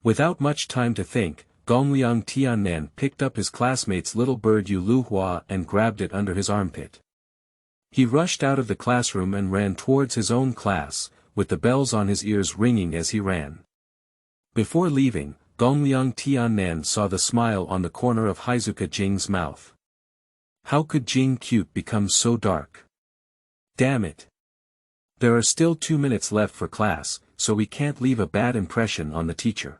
Without much time to think, Gongliang Tiannan picked up his classmate's little bird Yu Luhua and grabbed it under his armpit. He rushed out of the classroom and ran towards his own class, with the bells on his ears ringing as he ran. Before leaving, Gongliang Tiannan saw the smile on the corner of Hizuka Jing's mouth. How could Jing Cute become so dark? Damn it. There are still 2 minutes left for class, so we can't leave a bad impression on the teacher.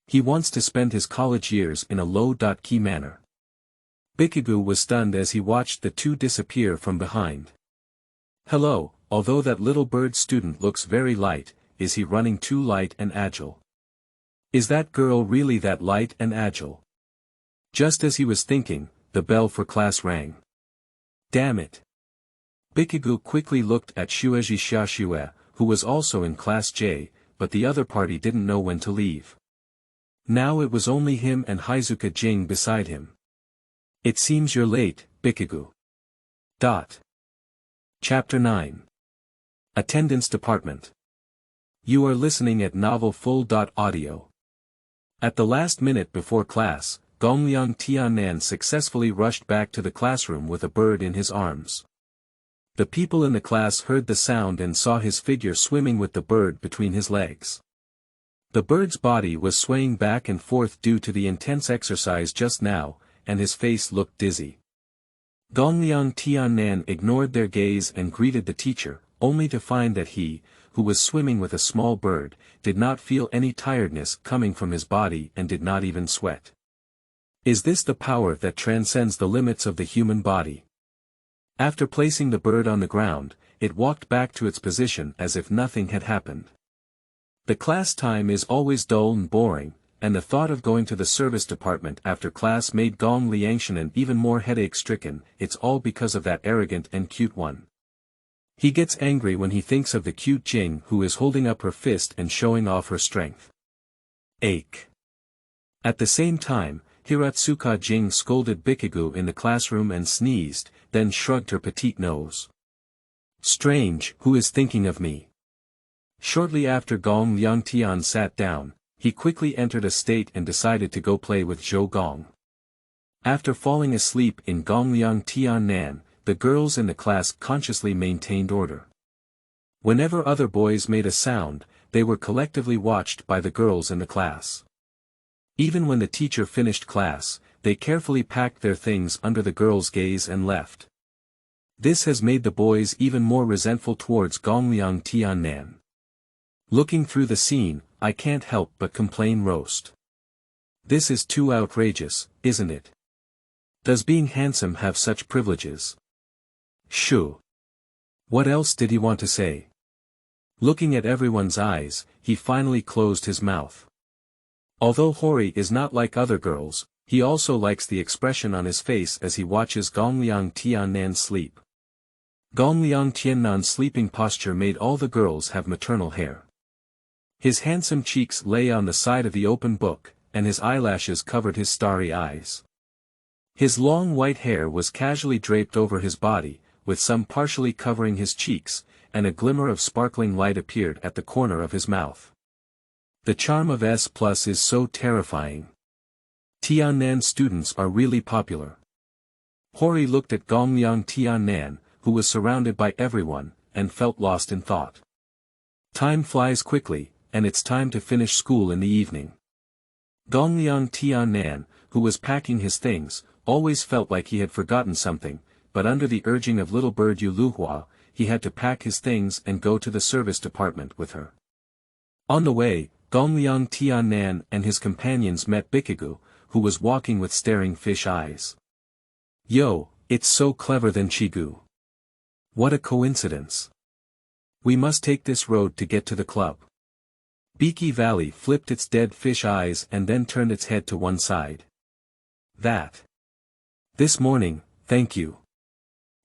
He wants to spend his college years in a low-key manner. Bikigu was stunned as he watched the two disappear from behind. Hello, although that little bird student looks very light, is he running too light and agile? Is that girl really that light and agile? Just as he was thinking, the bell for class rang. Damn it. Bikigu quickly looked at Shueji Xiaxue, who was also in Class J, but the other party didn't know when to leave. Now it was only him and Hizuka Jing beside him. It seems you're late, Bikigu. Chapter 9. Attendance Department. You are listening at Novel Full.audio. At the last minute before class, Gongliang Tiannan successfully rushed back to the classroom with a bird in his arms. The people in the class heard the sound and saw his figure swimming with the bird between his legs. The bird's body was swaying back and forth due to the intense exercise just now, and his face looked dizzy. Gongliang Tiannan ignored their gaze and greeted the teacher, only to find that he, who was swimming with a small bird, did not feel any tiredness coming from his body and did not even sweat. Is this the power that transcends the limits of the human body? After placing the bird on the ground, it walked back to its position as if nothing had happened. The class time is always dull and boring, and the thought of going to the service department after class made Gongliang Tiannan even more headache-stricken. It's all because of that arrogant and cute one. He gets angry when he thinks of the cute Jing who is holding up her fist and showing off her strength. Ache. At the same time, Hiratsuka Jing scolded Pixiv in the classroom and sneezed, then shrugged her petite nose. Strange, who is thinking of me? Shortly after Gongliang Tiannan sat down, he quickly entered a state and decided to go play with Zhou Gong. After falling asleep in Gongliang Tiannan, the girls in the class consciously maintained order. Whenever other boys made a sound, they were collectively watched by the girls in the class. Even when the teacher finished class, they carefully packed their things under the girls' gaze and left. This has made the boys even more resentful towards Gongliang Tiannan. Looking through the scene, I can't help but complain roast. This is too outrageous, isn't it? Does being handsome have such privileges? Shoo. What else did he want to say? Looking at everyone's eyes, he finally closed his mouth. Although Hori is not like other girls, he also likes the expression on his face as he watches Gongliang Tiannan sleep. Gongliang Tiannan's sleeping posture made all the girls have maternal hair. His handsome cheeks lay on the side of the open book, and his eyelashes covered his starry eyes. His long white hair was casually draped over his body, with some partially covering his cheeks, and a glimmer of sparkling light appeared at the corner of his mouth. The charm of S+ is so terrifying. Tiannan students are really popular. Hori looked at Gongliang Tiannan, who was surrounded by everyone, and felt lost in thought. Time flies quickly, and it's time to finish school in the evening. Gongliang Tiannan, who was packing his things, always felt like he had forgotten something, but under the urging of little bird Yu Luhua, he had to pack his things and go to the service department with her. On the way, Gongliang Tiannan and his companions met Pixiv, who was walking with staring fish eyes. Yo, it's so clever than Chigu. What a coincidence. We must take this road to get to the club. Beaky Valley flipped its dead fish eyes and then turned its head to one side. That. This morning, thank you.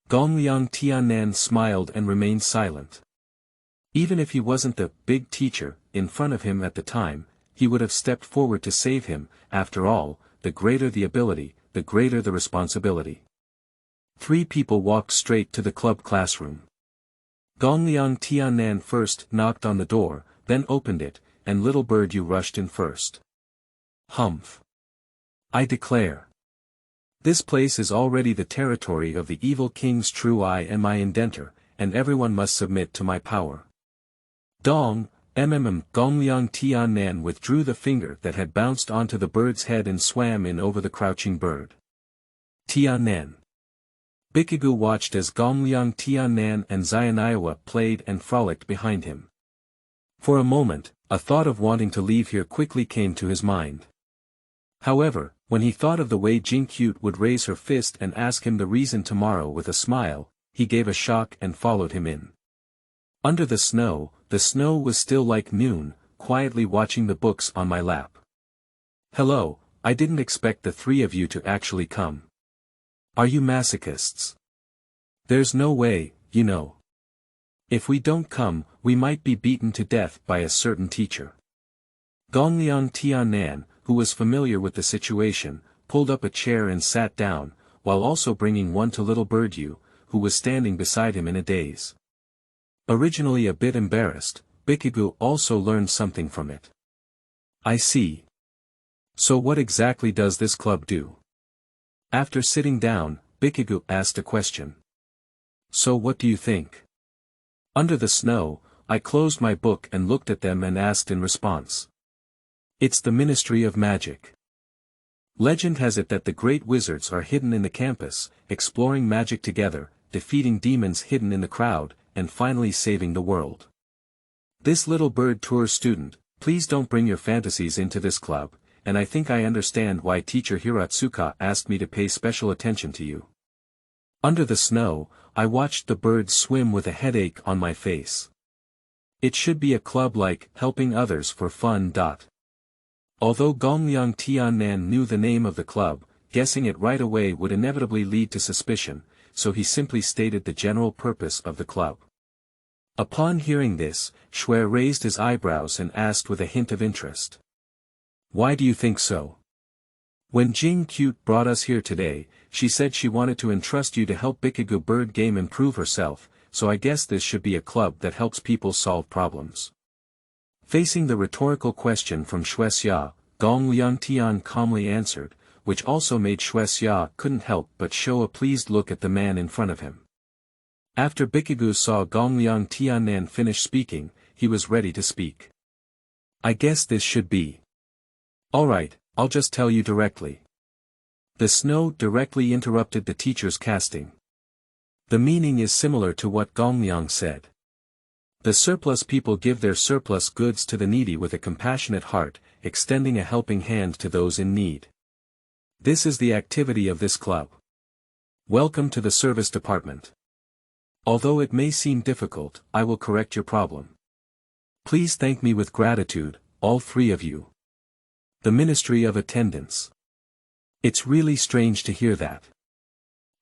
Gongliang Tiannan smiled and remained silent. Even if he wasn't the big teacher in front of him at the time, he would have stepped forward to save him. After all, the greater the ability, the greater the responsibility. 3 people walked straight to the club classroom. Gongliang Tiannan first knocked on the door, then opened it, and little bird Yu rushed in first. Humph. I declare. This place is already the territory of the evil king's true eye and my indentor, and everyone must submit to my power. Dong, Gongliang Tiannan withdrew the finger that had bounced onto the bird's head and swam in over the crouching bird. Tiannan. Pixiv watched as Gongliang Tiannan and Xianaiwa played and frolicked behind him. For a moment, a thought of wanting to leave here quickly came to his mind. However, when he thought of the way Jingcute would raise her fist and ask him the reason tomorrow with a smile, he gave a shock and followed him in. Under the snow was still like noon, quietly watching the books on my lap. Hello, I didn't expect the 3 of you to actually come. Are you masochists? There's no way, you know. If we don't come, we might be beaten to death by a certain teacher. Gongliang Tiannan, who was familiar with the situation, pulled up a chair and sat down, while also bringing one to little bird Yu, who was standing beside him in a daze. Originally a bit embarrassed, Pixiv also learned something from it. I see. So what exactly does this club do? After sitting down, Pixiv asked a question. So what do you think? Under the snow, I closed my book and looked at them and asked in response. It's the Ministry of Magic. Legend has it that the great wizards are hidden in the campus, exploring magic together, defeating demons hidden in the crowd, and finally saving the world. This little bird tour student, please don't bring your fantasies into this club, and I think I understand why teacher Hiratsuka asked me to pay special attention to you. Under the snow, I watched the birds swim with a headache on my face. It should be a club like helping others for fun. Although Gongliang Tiannan knew the name of the club, guessing it right away would inevitably lead to suspicion, so he simply stated the general purpose of the club. Upon hearing this, Shui raised his eyebrows and asked with a hint of interest. Why do you think so? When Jing Cute brought us here today, she said she wanted to entrust you to help Pixiv bird game improve herself, so I guess this should be a club that helps people solve problems. Facing the rhetorical question from Shuexia, Gongliang Tian calmly answered, which also made Shuexia couldn't help but show a pleased look at the man in front of him. After Pixiv saw Gongliang Tiannan finish speaking, he was ready to speak. I guess this should be. Alright, I'll just tell you directly. The snow directly interrupted the teacher's casting. The meaning is similar to what Gongliang said. The surplus people give their surplus goods to the needy with a compassionate heart, extending a helping hand to those in need. This is the activity of this club. Welcome to the service department. Although it may seem difficult, I will correct your problem. Please thank me with gratitude, all three of you. The Ministry of Attendance. It's really strange to hear that.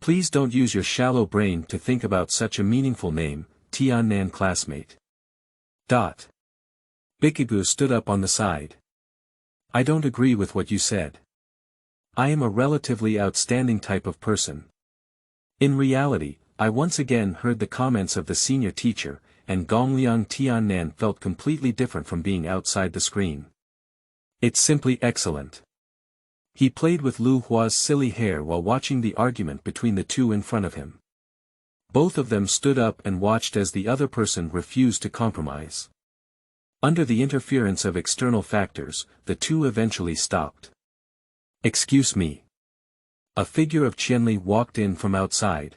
Please don't use your shallow brain to think about such a meaningful name, Tiannan classmate. Pixiv stood up on the side. I don't agree with what you said. I am a relatively outstanding type of person. In reality, I once again heard the comments of the senior teacher, and Gongliang Tiannan felt completely different from being outside the screen. It's simply excellent. He played with Lu Hua's silly hair while watching the argument between the two in front of him. Both of them stood up and watched as the other person refused to compromise. Under the interference of external factors, the two eventually stopped. Excuse me. A figure of Qianli walked in from outside.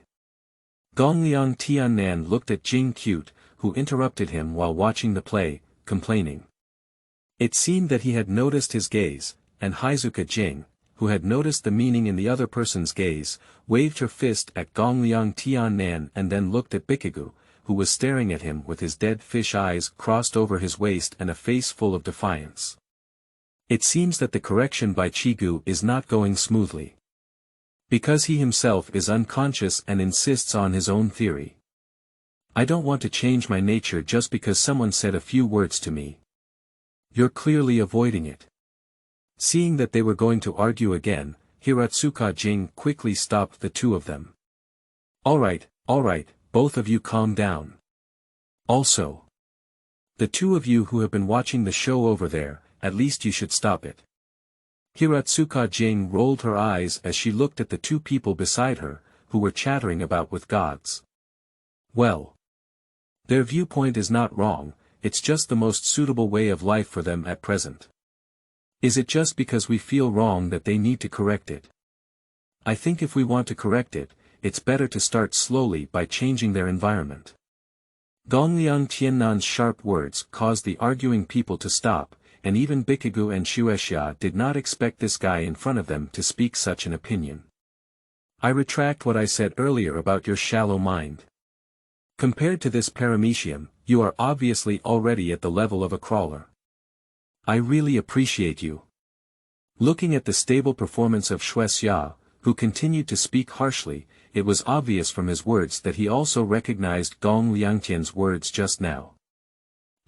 Gongliang Tiannan looked at Jing Cute, who interrupted him while watching the play, complaining. It seemed that he had noticed his gaze, and Heizuka Jing, who had noticed the meaning in the other person's gaze, waved her fist at Gongliang Tiannan and then looked at Pixiv, who was staring at him with his dead fish eyes crossed over his waist and a face full of defiance. It seems that the correction by Chigu is not going smoothly. Because he himself is unconscious and insists on his own theory. I don't want to change my nature just because someone said a few words to me. You're clearly avoiding it. Seeing that they were going to argue again, Hiratsuka Jing quickly stopped the two of them. Alright, both of you calm down. Also, the two of you who have been watching the show over there, at least you should stop it. Hiratsuka Jing rolled her eyes as she looked at the two people beside her, who were chattering about with gods. Well, their viewpoint is not wrong, it's just the most suitable way of life for them at present. Is it just because we feel wrong that they need to correct it? I think if we want to correct it, it's better to start slowly by changing their environment. Gongliang Tiannan's sharp words caused the arguing people to stop, and even Pixiv and Shuexia did not expect this guy in front of them to speak such an opinion. I retract what I said earlier about your shallow mind. Compared to this paramecium, you are obviously already at the level of a crawler. I really appreciate you. Looking at the stable performance of Shuexia, who continued to speak harshly, it was obvious from his words that he also recognized Gongliang Tian's words just now.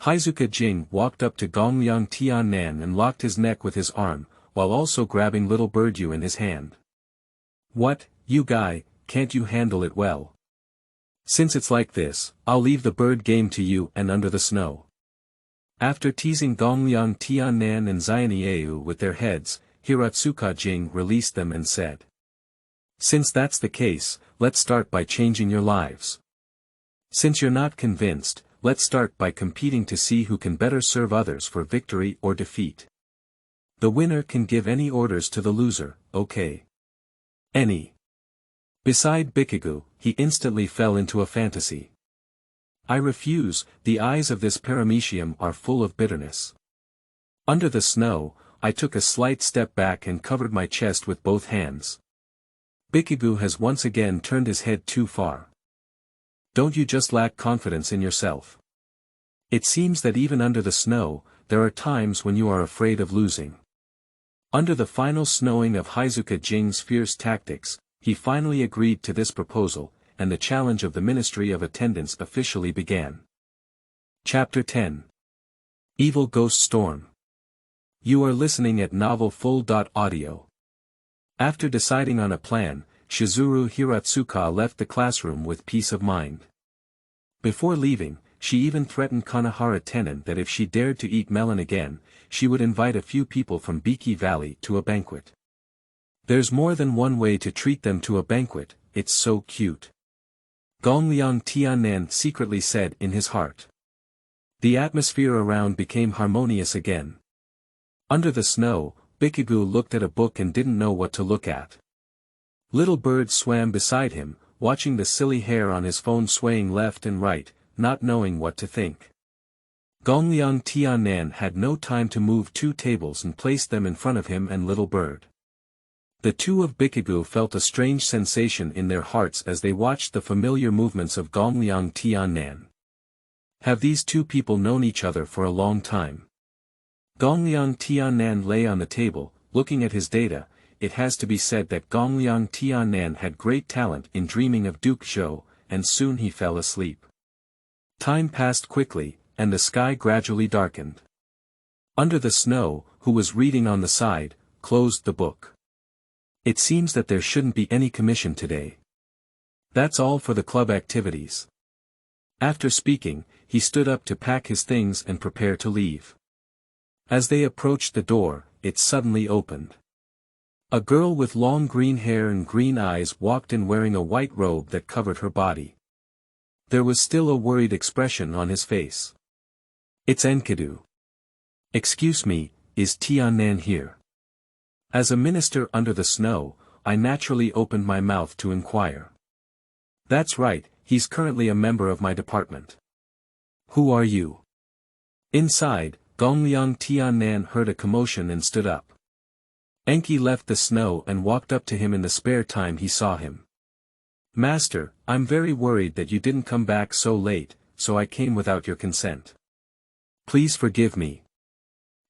Heizuka Jing walked up to Gongliang Tiannan and locked his neck with his arm, while also grabbing little Birdyu in his hand. What, you guy, can't you handle it well? Since it's like this, I'll leave the bird game to you and under the snow. After teasing Gongliang Tiannan and Xianyeu with their heads, Hiratsuka Jing released them and said. Since that's the case, let's start by changing your lives. Since you're not convinced, let's start by competing to see who can better serve others for victory or defeat. The winner can give any orders to the loser, okay? Any. Beside Pixiv, he instantly fell into a fantasy. I refuse, the eyes of this paramecium are full of bitterness. Under the snow, I took a slight step back and covered my chest with both hands. Pixiv has once again turned his head too far. Don't you just lack confidence in yourself? It seems that even under the snow, there are times when you are afraid of losing. Under the final snowing of Hizuka Jing's fierce tactics, he finally agreed to this proposal, and the challenge of the Ministry of Attendance officially began. Chapter 10. Evil Ghost Storm. You are listening at Novel Full.Audio. After deciding on a plan, Shizuru Hiratsuka left the classroom with peace of mind. Before leaving, she even threatened Kanehara Tenon that if she dared to eat melon again, she would invite a few people from Biki Valley to a banquet. There's more than one way to treat them to a banquet, it's so cute. Gongliang Tiannan secretly said in his heart. The atmosphere around became harmonious again. Under the snow, Bikigu looked at a book and didn't know what to look at. Little Bird swam beside him, watching the silly hair on his phone swaying left and right, not knowing what to think. Gongliang Tiannan had no time to move 2 tables and placed them in front of him and Little Bird. The two of Bikigu felt a strange sensation in their hearts as they watched the familiar movements of Gongliang Tiannan. Have these two people known each other for a long time? Gongliang Tiannan lay on the table, looking at his data. It has to be said that Gongliang Tiannan had great talent in dreaming of Duke Zhou, and soon he fell asleep. Time passed quickly, and the sky gradually darkened. Under the snow, who was reading on the side, closed the book. It seems that there shouldn't be any commission today. That's all for the club activities. After speaking, he stood up to pack his things and prepare to leave. As they approached the door, it suddenly opened. A girl with long green hair and green eyes walked in wearing a white robe that covered her body. There was still a worried expression on his face. It's Enkidu. Excuse me, is Tiannan here? As a minister under the snow, I naturally opened my mouth to inquire. That's right, he's currently a member of my department. Who are you? Inside, Gongliang Tiannan heard a commotion and stood up. Enki left the snow and walked up to him in the spare time he saw him. Master, I'm very worried that you didn't come back so late, so I came without your consent. Please forgive me.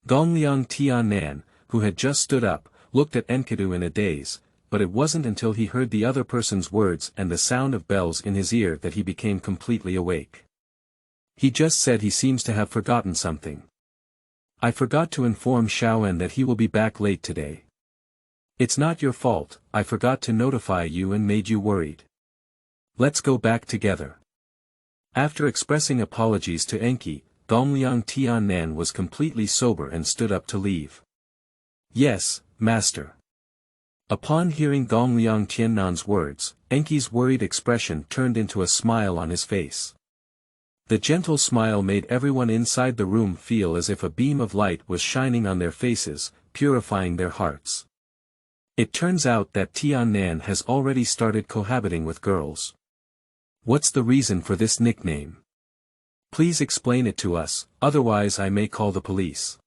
Gongliang Tiannan, who had just stood up, looked at Enkidu in a daze, but it wasn't until he heard the other person's words and the sound of bells in his ear that he became completely awake. He just said he seems to have forgotten something. I forgot to inform Xiaoan that he will be back late today. It's not your fault, I forgot to notify you and made you worried. Let's go back together. After expressing apologies to Enki, Gongliang Tiannan was completely sober and stood up to leave. Yes, master. Upon hearing Gongliang Tiannan's words, Enki's worried expression turned into a smile on his face. The gentle smile made everyone inside the room feel as if a beam of light was shining on their faces, purifying their hearts. It turns out that Tiannan has already started cohabiting with girls. What's the reason for this nickname? Please explain it to us, otherwise I may call the police.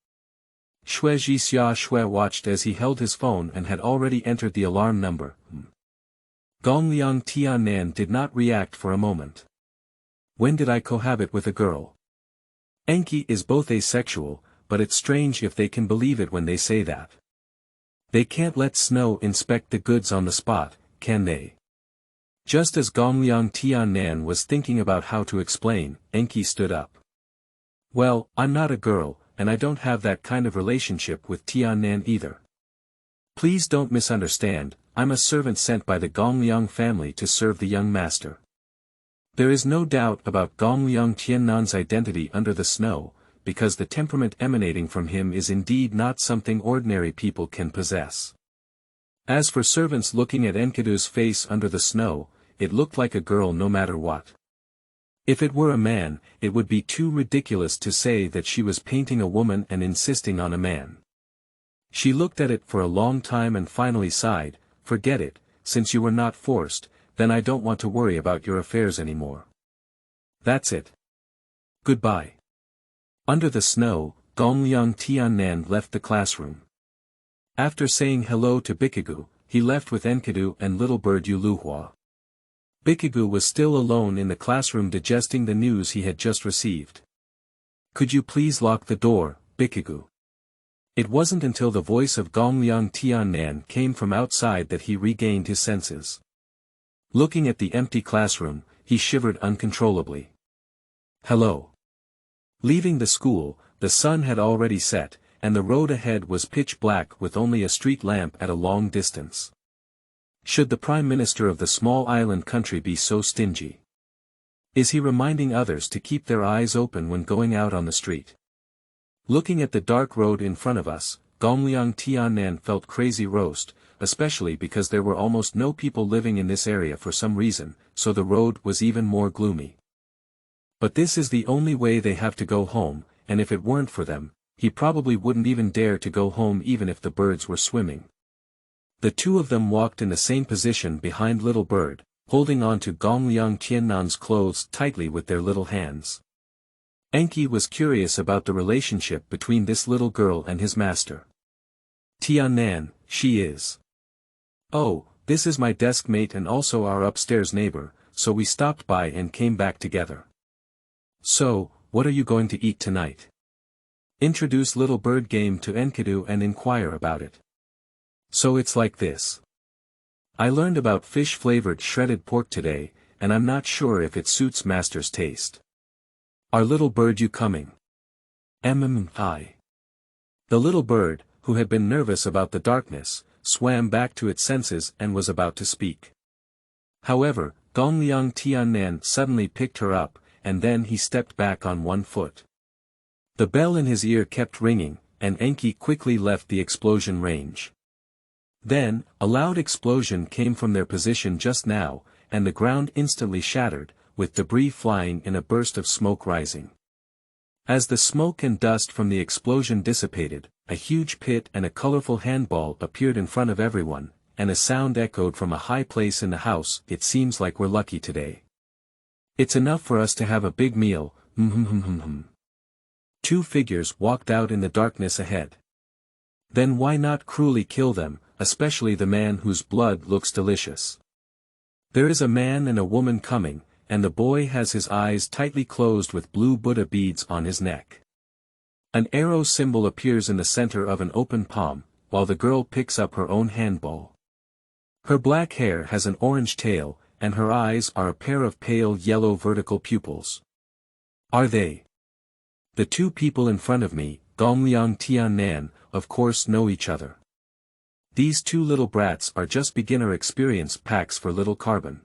Xue Jixia Xue watched as he held his phone and had already entered the alarm number. Gongliang Tiannan did not react for a moment. When did I cohabit with a girl? Enki is both asexual, but it's strange if they can believe it when they say that. They can't let Snow inspect the goods on the spot, can they? Just as Gongliang Tiannan was thinking about how to explain, Enki stood up. Well, I'm not a girl, and I don't have that kind of relationship with Tiannan either. Please don't misunderstand, I'm a servant sent by the Gongliang family to serve the young master. There is no doubt about Gongliang Tiannan's identity under the snow, because the temperament emanating from him is indeed not something ordinary people can possess. As for servants looking at Enkidu's face under the snow, it looked like a girl no matter what. If it were a man, it would be too ridiculous to say that she was painting a woman and insisting on a man. She looked at it for a long time and finally sighed, forget it, since you were not forced, then I don't want to worry about your affairs anymore. That's it. Goodbye. Under the snow, Gongliang Tiannan left the classroom. After saying hello to Bikigu, he left with Enkidu and Little Bird Yuluhua. Bikigu was still alone in the classroom digesting the news he had just received. Could you please lock the door, Bikigu? It wasn't until the voice of Gongliang Tiannan came from outside that he regained his senses. Looking at the empty classroom, he shivered uncontrollably. Hello. Leaving the school, the sun had already set, and the road ahead was pitch black with only a street lamp at a long distance. Should the Prime Minister of the small island country be so stingy? Is he reminding others to keep their eyes open when going out on the street? Looking at the dark road in front of us, Gongliang Tiannan felt crazy roast, especially because there were almost no people living in this area for some reason, so the road was even more gloomy. But this is the only way they have to go home, and if it weren't for them, he probably wouldn't even dare to go home even if the birds were swimming. The two of them walked in the same position behind Little Bird, holding on to Gongliang Tiannan's clothes tightly with their little hands. Enki was curious about the relationship between this little girl and his master. Tiannan, she is. Oh, this is my desk mate and also our upstairs neighbor, so we stopped by and came back together. So, what are you going to eat tonight? Introduce Little Bird game to Enkidu and inquire about it. So it's like this. I learned about fish-flavored shredded pork today, and I'm not sure if it suits Master's taste. Are Little Bird you coming? I. The little bird, who had been nervous about the darkness, swam back to its senses and was about to speak. However, Gongliang Tiannan suddenly picked her up, and then he stepped back on one foot. The bell in his ear kept ringing, and Enki quickly left the explosion range. Then, a loud explosion came from their position just now, and the ground instantly shattered, with debris flying in a burst of smoke rising. As the smoke and dust from the explosion dissipated, a huge pit and a colorful handball appeared in front of everyone, and a sound echoed from a high place in the house. It seems like we're lucky today. It's enough for us to have a big meal. Two figures walked out in the darkness ahead. Then why not cruelly kill them, especially the man whose blood looks delicious? There is a man and a woman coming, and the boy has his eyes tightly closed with blue Buddha beads on his neck. An arrow symbol appears in the center of an open palm, while the girl picks up her own handball. Her black hair has an orange tail, and her eyes are a pair of pale yellow vertical pupils. Are they? The two people in front of me, Gongliang Tiannan, of course know each other. These two little brats are just beginner experience packs for little Carbon.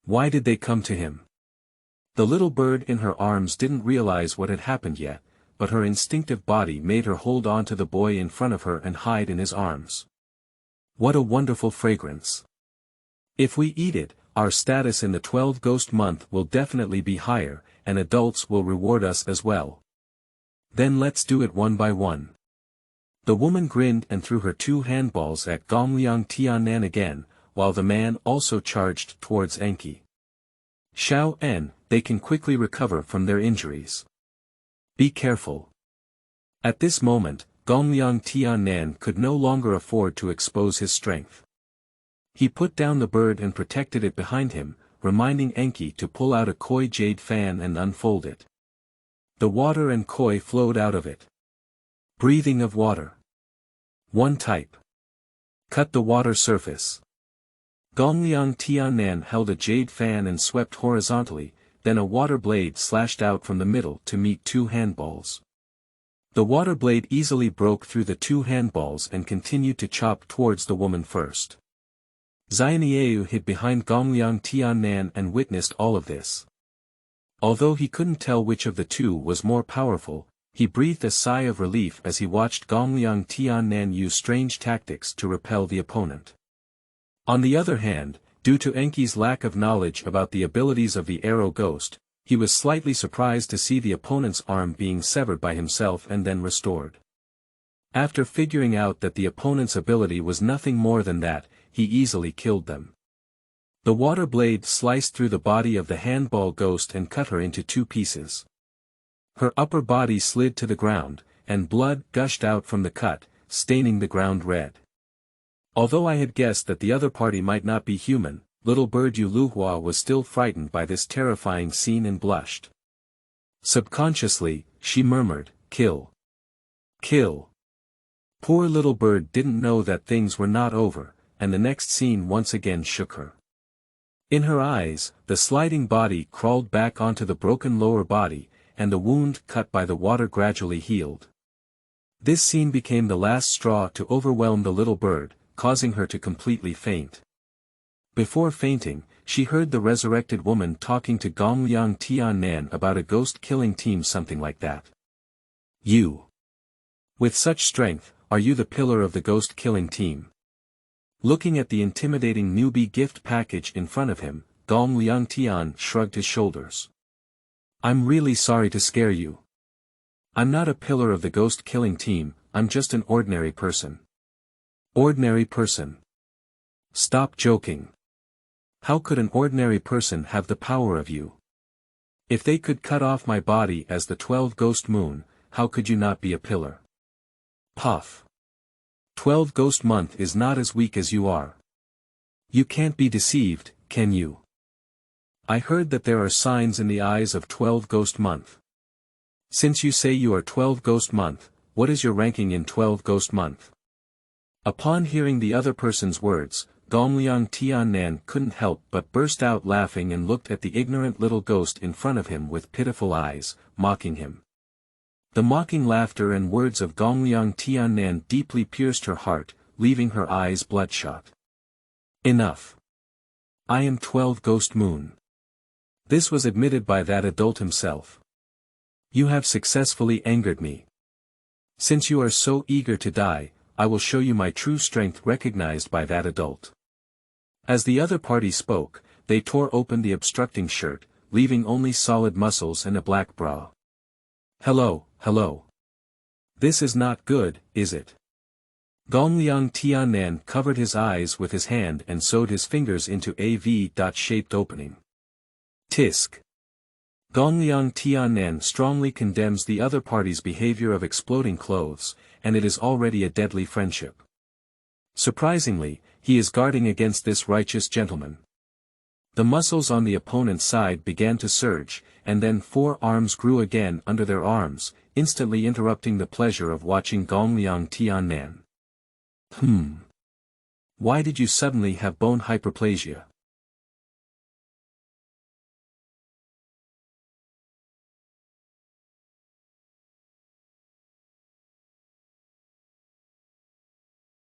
Why did they come to him? The little bird in her arms didn't realize what had happened yet, but her instinctive body made her hold on to the boy in front of her and hide in his arms. What a wonderful fragrance. If we eat it, our status in the 12 ghost month will definitely be higher, and adults will reward us as well. Then let's do it one by one. The woman grinned and threw her two handballs at Gongliang Tiannan again, while the man also charged towards Enki. Xiao En, they can quickly recover from their injuries. Be careful. At this moment, Gongliang Tiannan could no longer afford to expose his strength. He put down the bird and protected it behind him, reminding Enki to pull out a koi jade fan and unfold it. The water and koi flowed out of it. Breathing of water. One type. Cut the water surface. Gongliang Tiannan held a jade fan and swept horizontally, then a water blade slashed out from the middle to meet two handballs. The water blade easily broke through the two handballs and continued to chop towards the woman first. Xianyeu hid behind Gongliang Tiannan and witnessed all of this. Although he couldn't tell which of the two was more powerful, he breathed a sigh of relief as he watched Gongliang Tiannan use strange tactics to repel the opponent. On the other hand, due to Enki's lack of knowledge about the abilities of the arrow ghost, he was slightly surprised to see the opponent's arm being severed by himself and then restored. After figuring out that the opponent's ability was nothing more than that, he easily killed them. The water blade sliced through the body of the handball ghost and cut her into two pieces. Her upper body slid to the ground, and blood gushed out from the cut, staining the ground red. Although I had guessed that the other party might not be human, little bird Yu Luhua was still frightened by this terrifying scene and blushed. Subconsciously, she murmured, "Kill. Kill." Poor little bird didn't know that things were not over, and the next scene once again shook her. In her eyes, the sliding body crawled back onto the broken lower body, and the wound cut by the water gradually healed. This scene became the last straw to overwhelm the little bird, causing her to completely faint. Before fainting, she heard the resurrected woman talking to Gongliang Tiannan about a ghost-killing team, something like that. You. With such strength, are you the pillar of the ghost-killing team? Looking at the intimidating newbie gift package in front of him, Gongliang Tiannan shrugged his shoulders. I'm really sorry to scare you. I'm not a pillar of the ghost-killing team, I'm just an ordinary person. Ordinary person. Stop joking. How could an ordinary person have the power of you? If they could cut off my body as the 12 ghost moon, how could you not be a pillar? Puff. 12 ghost month is not as weak as you are. You can't be deceived, can you? I heard that there are signs in the eyes of 12 ghost month. Since you say you are 12 ghost month, what is your ranking in 12 ghost month? Upon hearing the other person's words, Gongliang Tiannan couldn't help but burst out laughing and looked at the ignorant little ghost in front of him with pitiful eyes, mocking him. The mocking laughter and words of Gongliang Tiannan deeply pierced her heart, leaving her eyes bloodshot. Enough. I am 12 ghost moon. This was admitted by that adult himself. You have successfully angered me. Since you are so eager to die, I will show you my true strength recognized by that adult. As the other party spoke, they tore open the obstructing shirt, leaving only solid muscles and a black bra. Hello, hello. This is not good, is it? Gongliang Tiannan covered his eyes with his hand and sewed his fingers into a V-shaped opening. Tisk. Gongliang Tiannan strongly condemns the other party's behavior of exploding clothes, and it is already a deadly friendship. Surprisingly, he is guarding against this righteous gentleman. The muscles on the opponent's side began to surge, and then 4 arms grew again under their arms, instantly interrupting the pleasure of watching Gongliang Tiannan. Why did you suddenly have bone hyperplasia?